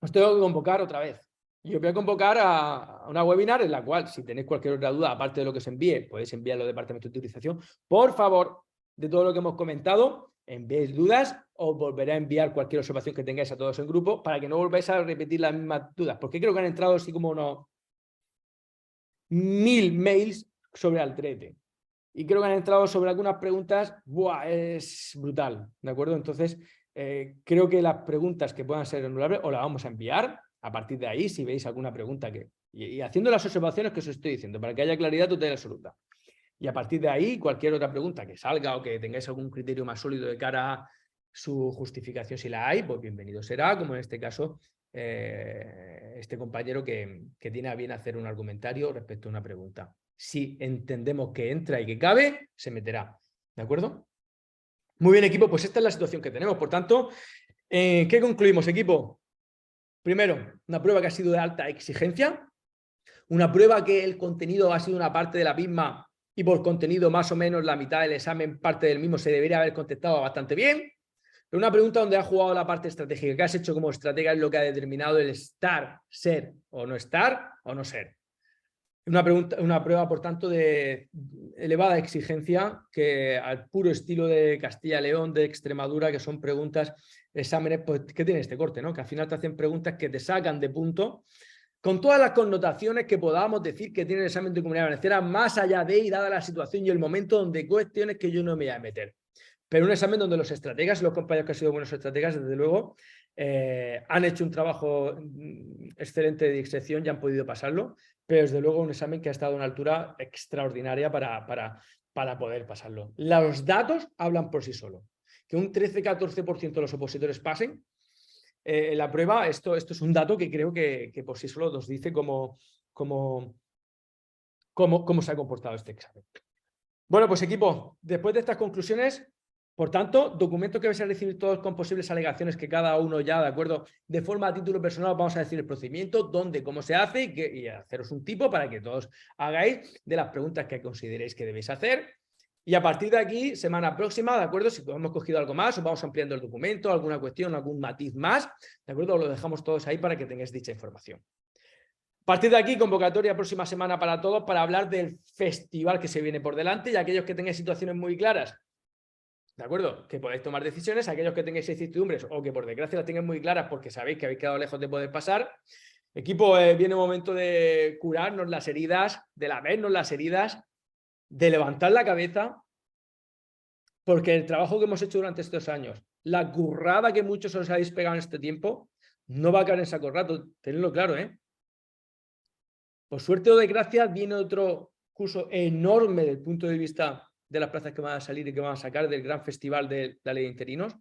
os tengo que convocar otra vez. Yo voy a convocar a una webinar en la cual, si tenéis cualquier otra duda, aparte de lo que os envíe, podéis enviarlo al departamento de utilización. Por favor, de todo lo que hemos comentado, enviéis dudas, os volveré a enviar cualquier observación que tengáis a todos en grupo para que no volváis a repetir las mismas dudas, porque creo que han entrado así como unos 1000 mails sobre Altrete. Y creo que han entrado sobre algunas preguntas, ¡buah! Es brutal, ¿de acuerdo? Entonces, creo que las preguntas que puedan ser anulables os las vamos a enviar. A partir de ahí, si veis alguna pregunta y haciendo las observaciones que os estoy diciendo, para que haya claridad total y absoluta. Y a partir de ahí, cualquier otra pregunta que salga o que tengáis algún criterio más sólido de cara a su justificación, si la hay, pues bienvenido será, como en este caso, este compañero que tiene a bien hacer un argumentario respecto a una pregunta. Si entendemos que entra y que cabe, se meterá. ¿De acuerdo? Muy bien, equipo, pues esta es la situación que tenemos. Por tanto, ¿qué concluimos, equipo? Primero, una prueba que ha sido de alta exigencia, una prueba que el contenido ha sido una parte de la misma y por contenido más o menos la mitad del examen, parte del mismo, se debería haber contestado bastante bien. Pero una pregunta donde ha jugado la parte estratégica. ¿Qué has hecho como estratega? Es lo que ha determinado el estar, ser o no ser. Una prueba, por tanto, de elevada exigencia, que al puro estilo de Castilla y León, de Extremadura, que son preguntas, exámenes, pues, que tiene este corte, ¿no? Que al final te hacen preguntas que te sacan de punto, con todas las connotaciones que podamos decir que tiene el examen de Comunidad Valenciana, más allá de y dada la situación y el momento donde hay cuestiones que yo no me voy a meter. Pero un examen donde los estrategas, los compañeros que han sido buenos estrategas, desde luego, han hecho un trabajo excelente de disección y han podido pasarlo, pero desde luego un examen que ha estado a una altura extraordinaria para poder pasarlo. Los datos hablan por sí solos. Que un 13-14% de los opositores pasen la prueba, esto es un dato que creo que por sí solo nos dice cómo se ha comportado este examen. Bueno, pues equipo, después de estas conclusiones, por tanto, documento que vais a recibir todos con posibles alegaciones que cada uno ya, de acuerdo, de forma a título personal, vamos a decir el procedimiento, dónde, cómo se hace y haceros un tipo para que todos hagáis de las preguntas que consideréis que debéis hacer. Y a partir de aquí, semana próxima, ¿de acuerdo? Si hemos cogido algo más, os vamos ampliando el documento, alguna cuestión, algún matiz más, ¿de acuerdo? Lo dejamos todos ahí para que tengáis dicha información. A partir de aquí, convocatoria próxima semana para todos para hablar del festival que se viene por delante y aquellos que tengáis situaciones muy claras, ¿de acuerdo? Que podáis tomar decisiones, aquellos que tengáis incertidumbres o que por desgracia las tengáis muy claras porque sabéis que habéis quedado lejos de poder pasar. Equipo, viene un momento de curarnos las heridas, de lamernos las heridas, de levantar la cabeza, porque el trabajo que hemos hecho durante estos años, la currada que muchos os habéis pegado en este tiempo, no va a caer en saco rato, tenedlo claro, ¿eh? Por suerte o desgracia, viene otro curso enorme desde el punto de vista de las plazas que van a salir y que van a sacar del gran festival de la ley de interinos.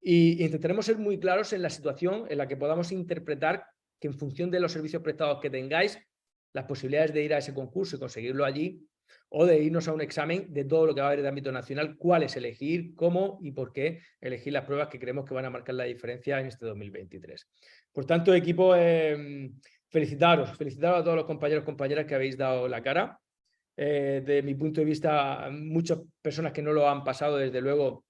Y intentaremos ser muy claros en la situación en la que podamos interpretar que en función de los servicios prestados que tengáis, las posibilidades de ir a ese concurso y conseguirlo allí, o de irnos a un examen de todo lo que va a haber de ámbito nacional, cuál es elegir, cómo y por qué elegir las pruebas que creemos que van a marcar la diferencia en este 2023. Por tanto, equipo, felicitaros a todos los compañeros y compañeras que habéis dado la cara. De mi punto de vista, muchas personas que no lo han pasado, desde luego,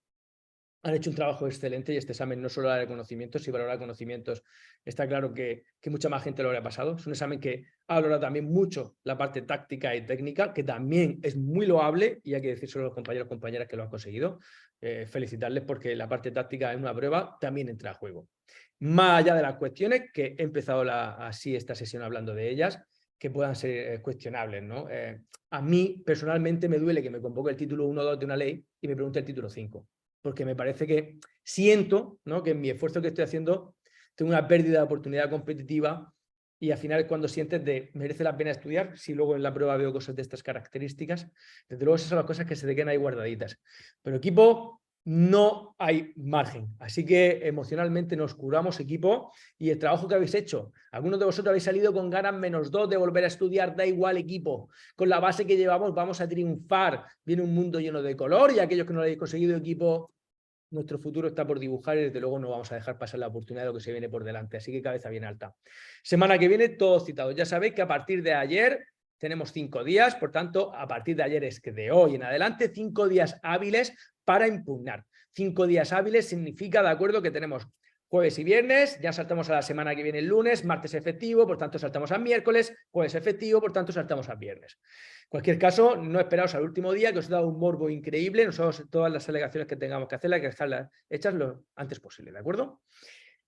han hecho un trabajo excelente y este examen no solo da conocimientos, si valora conocimientos, está claro que mucha más gente lo habrá pasado. Es un examen que valora también mucho la parte táctica y técnica, que también es muy loable y hay que decírselo a los compañeros y compañeras que lo han conseguido. Felicitarles porque la parte táctica en una prueba también entra a juego. Más allá de las cuestiones, que he empezado así esta sesión hablando de ellas, que puedan ser cuestionables, ¿no? A mí, personalmente, me duele que me convoque el título 1 o 2 de una ley y me pregunte el título 5. Porque me parece que siento, ¿no?, que en mi esfuerzo que estoy haciendo tengo una pérdida de oportunidad competitiva y al final cuando sientes de merece la pena estudiar, si luego en la prueba veo cosas de estas características, desde luego esas son las cosas que se te quedan ahí guardaditas. Pero equipo, no hay margen, así que emocionalmente nos curamos, equipo, y el trabajo que habéis hecho, algunos de vosotros habéis salido con ganas -2 de volver a estudiar, da igual, equipo, con la base que llevamos vamos a triunfar, viene un mundo lleno de color y aquellos que no lo habéis conseguido, equipo, nuestro futuro está por dibujar y desde luego no vamos a dejar pasar la oportunidad de lo que se viene por delante, así que cabeza bien alta. Semana que viene todos citados, ya sabéis que a partir de ayer tenemos 5 días, por tanto, a partir de ayer es que de hoy en adelante 5 días hábiles para impugnar. 5 días hábiles significa, ¿de acuerdo?, que tenemos jueves y viernes, ya saltamos a la semana que viene el lunes, martes efectivo, por tanto saltamos a miércoles, jueves efectivo, por tanto saltamos a viernes. En cualquier caso, no esperaos al último día, que os he dado un morbo increíble. Nosotros todas las alegaciones que tengamos que hacer, hay que dejarlas hechas lo antes posible, ¿de acuerdo?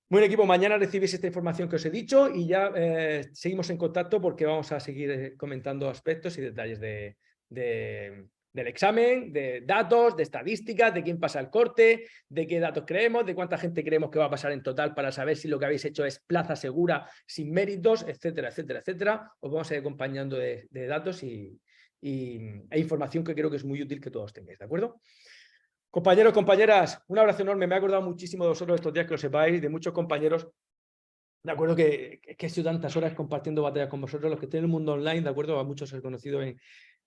Bueno, equipo, mañana recibís esta información que os he dicho y ya seguimos en contacto porque vamos a seguir comentando aspectos y detalles del examen, de datos, de estadísticas, de quién pasa el corte, de qué datos creemos, de cuánta gente creemos que va a pasar en total para saber si lo que habéis hecho es plaza segura, sin méritos, etcétera, etcétera, etcétera. Os vamos a ir acompañando de datos e información que creo que es muy útil que todos tengáis, ¿de acuerdo? Compañeros, compañeras, un abrazo enorme. Me ha acordado muchísimo de vosotros estos días, que lo sepáis, de muchos compañeros. De acuerdo que he sido tantas horas compartiendo batallas con vosotros, los que estén en el mundo online, de acuerdo, a muchos he conocido en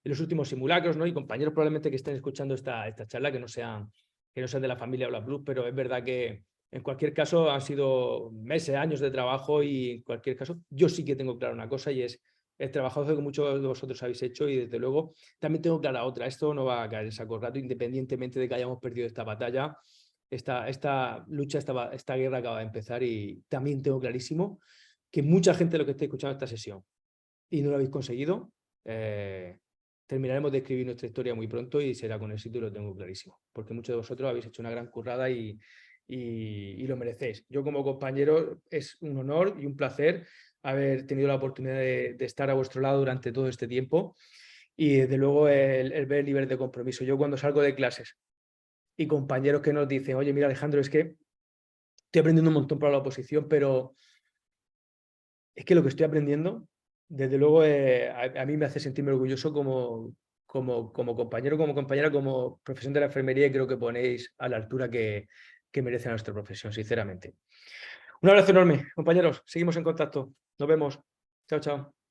los últimos simulacros, ¿no? Y compañeros probablemente que estén escuchando esta charla, que no sean de la familia Hola Plus, pero es verdad que en cualquier caso han sido meses, años de trabajo y en cualquier caso yo sí que tengo clara una cosa y es el trabajo que muchos de vosotros habéis hecho y desde luego también tengo clara otra. Esto no va a caer en saco rato independientemente de que hayamos perdido esta batalla. Esta lucha, esta guerra acaba de empezar y también tengo clarísimo que mucha gente de lo que esté escuchando esta sesión y no lo habéis conseguido, terminaremos de escribir nuestra historia muy pronto y será con éxito y lo tengo clarísimo, porque muchos de vosotros habéis hecho una gran currada y lo merecéis. Yo como compañero es un honor y un placer haber tenido la oportunidad de estar a vuestro lado durante todo este tiempo y desde luego el ver el nivel de compromiso. Yo cuando salgo de clases y compañeros que nos dicen, oye, mira Alejandro, es que estoy aprendiendo un montón para la oposición, pero es que lo que estoy aprendiendo, desde luego, a mí me hace sentirme orgulloso como compañero, como compañera, como profesión de la enfermería, y creo que ponéis a la altura que merece nuestra profesión, sinceramente. Un abrazo enorme, compañeros. Seguimos en contacto. Nos vemos. Chao, chao.